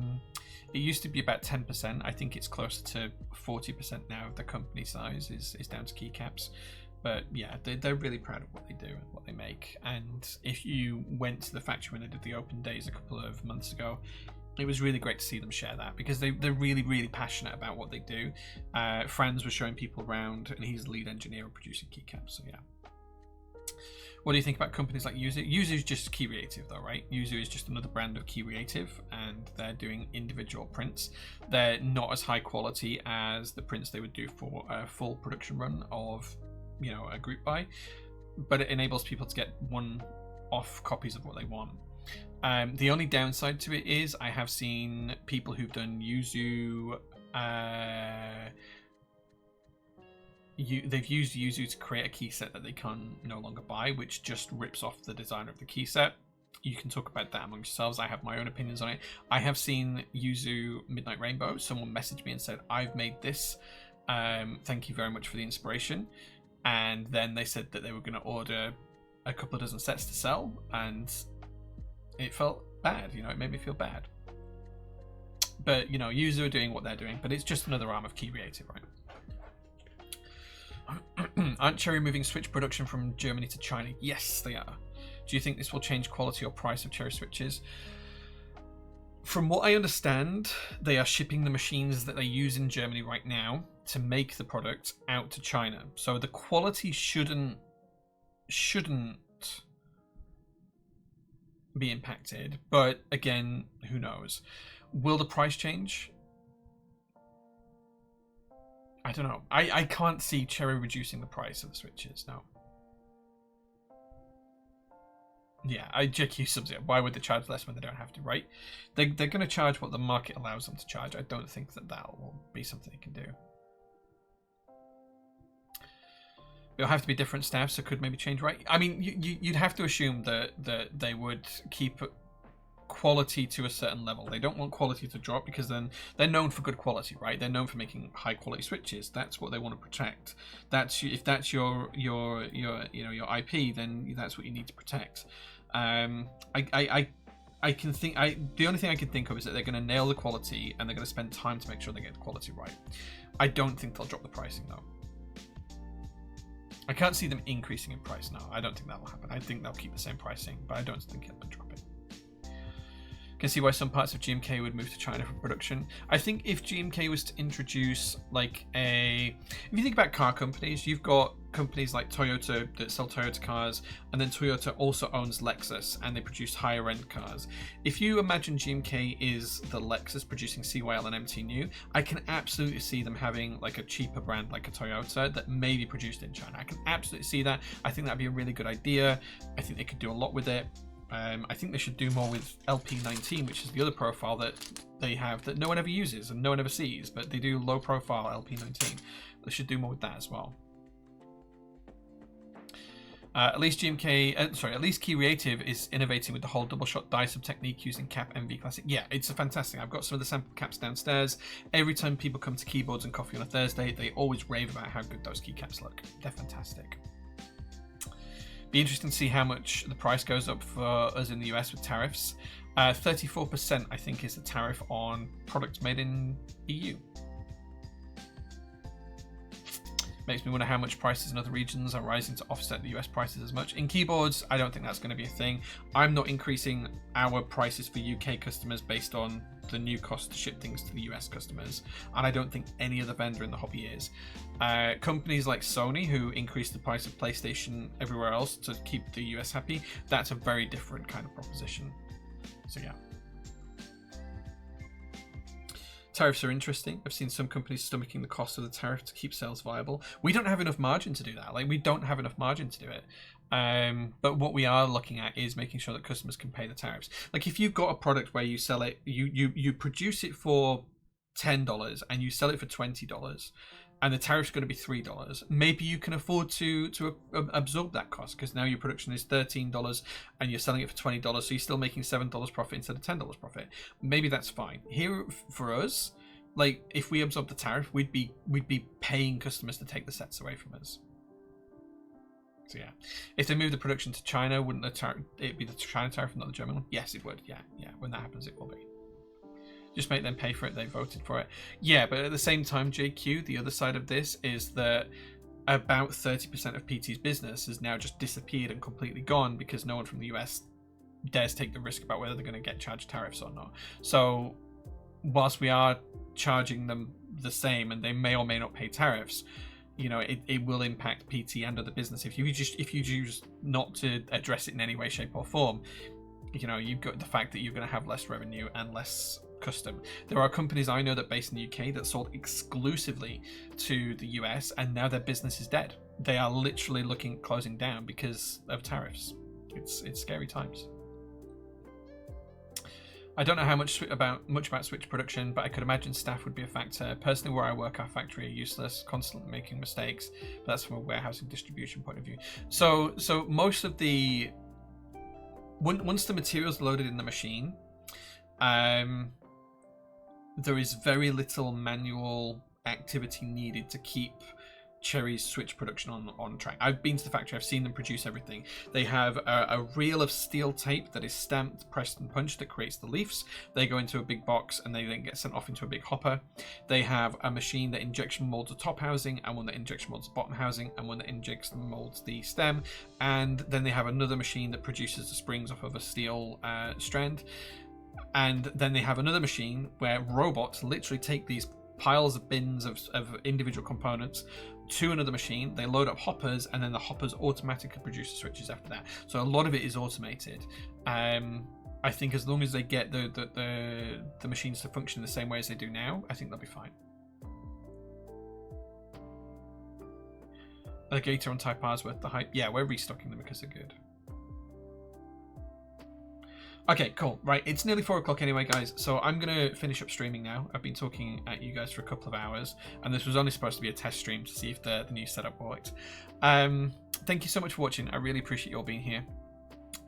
used to be about 10%. I think it's closer to 40% now of the company size is down to keycaps. But yeah, they're really proud of what they do and what they make. And if you went to the factory when they did the open days a couple of months ago, it was really great to see them share that, because they're really, really passionate about what they do. Franz was showing people around, and he's the lead engineer of producing keycaps, so yeah. What do you think about companies like Yuzu? Yuzu is just Keyreative though, right? Yuzu is just another brand of Keyreative, and they're doing individual prints. They're not as high quality as the prints they would do for a full production run of, you know, a group buy, but it enables people to get one-off copies of what they want. The only downside to it is I have seen people who've done Yuzu, they've used Yuzu to create a key set that they can no longer buy, which just rips off the designer of the key set. You can talk about that amongst yourselves. I have my own opinions on it. I have seen Yuzu Midnight Rainbow. Someone messaged me and said, I've made this. Thank you very much for the inspiration. And then they said that they were going to order a couple of dozen sets to sell. And it felt bad. It made me feel bad. But, Yuzu are doing what they're doing. But it's just another arm of Key Creative, right? Aren't Cherry moving Switch production from Germany to China? Yes, they are. Do you think this will change quality or price of Cherry Switches? From what I understand, they are shipping the machines that they use in Germany right now to make the product out to China. So the quality shouldn't be impacted. But again, who knows? Will the price change? I don't know. I can't see Cherry reducing the price of the Switches, no. Yeah, JQ subs it. Why would they charge less when they don't have to, right? They're going to charge what the market allows them to charge. I don't think that will be something they can do. It'll have to be different staff, so could maybe change, right? I mean, you'd have to assume that they would keep quality to a certain level. They don't want quality to drop because then they're known for good quality, right? They're known for making high quality Switches. That's what they want to protect. If that's your IP, then that's what you need to protect. The only thing I can think of is that they're going to nail the quality and they're going to spend time to make sure they get the quality right. I don't think they'll drop the pricing though. I can't see them increasing in price now. I don't think that will happen. I think they'll keep the same pricing, but I don't think they'll drop it. Can see why some parts of GMK would move to China for production. I think if GMK was to introduce if you think about car companies, you've got companies like Toyota that sell Toyota cars, and then Toyota also owns Lexus and they produce higher end cars. If you imagine GMK is the Lexus producing CYL and MT New, I can absolutely see them having like a cheaper brand like a Toyota that may be produced in China. I can absolutely see that. I think that'd be a really good idea. I think they could do a lot with it. I think they should do more with LP19, which is the other profile that they have that no one ever uses and no one ever sees, but they do low profile LP19. They should do more with that as well. At least Key Creative is innovating with the whole double shot die sub technique using Cap MV Classic. Yeah, it's fantastic. I've got some of the sample caps downstairs. Every time people come to Keyboards and Coffee on a Thursday, they always rave about how good those keycaps look. They're fantastic. Be interesting to see how much the price goes up for us in the US with tariffs. 34% I think is the tariff on products made in EU. Makes me wonder how much prices in other regions are rising to offset the US prices as much. In keyboards, I don't think that's going to be a thing. I'm not increasing our prices for UK customers based on the new cost to ship things to the US customers, and I don't think any other vendor in the hobby is. Companies like Sony, who increase the price of PlayStation everywhere else to keep the US happy, that's a very different kind of proposition. So yeah. Tariffs are interesting. I've seen some companies stomaching the cost of the tariff to keep sales viable. We don't have enough margin to do that. We don't have enough margin to do it. But what we are looking at is making sure that customers can pay the tariffs. Like if you've got a product where you sell it, you produce it for $10 and you sell it for $20, and the tariff's going to be $3, maybe you can afford to absorb that cost because now your production is $13 and you're selling it for $20, so you're still making $7 profit instead of $10 profit. Maybe that's fine. Here for us, like if we absorb the tariff, we'd be paying customers to take the sets away from us. So yeah, if they move the production to China, wouldn't it be the China tariff, not the German one? Yes, it would. Yeah. When that happens, it will be. Just make them pay for it. They voted for it. Yeah, but at the same time, JQ, the other side of this is that about 30% of PT's business has now just disappeared and completely gone because no one from the US dares take the risk about whether they're going to get charged tariffs or not. So whilst we are charging them the same and they may or may not pay tariffs, it will impact PT and other business. If you choose not to address it in any way, shape or form, you've got the fact that you're going to have less revenue and less custom. There are companies I know that based in the UK that sold exclusively to the US and now their business is dead. They are literally looking at closing down because of tariffs. It's scary times. I don't know how much about Switch production, but I could imagine staff would be a factor. Personally, where I work, our factory are useless, constantly making mistakes. But that's from a warehousing distribution point of view. So most of the once the material's loaded in the machine, there is very little manual activity needed to keep Cherry's Switch production on track. I've been to the factory, I've seen them produce everything. They have a reel of steel tape that is stamped, pressed and punched that creates the leaves. They go into a big box and they then get sent off into a big hopper. They have a machine that injection molds the top housing, and one that injection molds the bottom housing, and one that injection molds the stem. And then they have another machine that produces the springs off of a steel strand. And then they have another machine where robots literally take these piles of bins of individual components to another machine. They load up hoppers, and then the hoppers automatically produce the switches after that. So a lot of it is automated. I think as long as they get the machines to function the same way as they do now, I think they'll be fine. Alligator on Type R is worth the hype. Yeah, we're restocking them because they're good. Okay, cool. Right, it's nearly 4 o'clock anyway, guys, so I'm going to finish up streaming now. I've been talking at you guys for a couple of hours, and this was only supposed to be a test stream to see if the new setup worked. Thank you so much for watching. I really appreciate you all being here.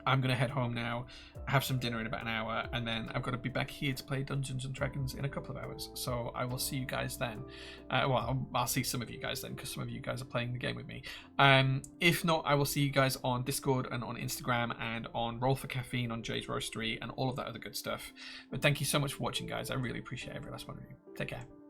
I'm going to head home now, have some dinner in about an hour, and then I've got to be back here to play Dungeons & Dragons in a couple of hours. So I will see you guys then. Well, I'll see some of you guys then, because some of you guys are playing the game with me. If not, I will see you guys on Discord and on Instagram and on Roll for Caffeine, on Jay's Roastery, and all of that other good stuff. But thank you so much for watching, guys. I really appreciate every last one of you. Take care.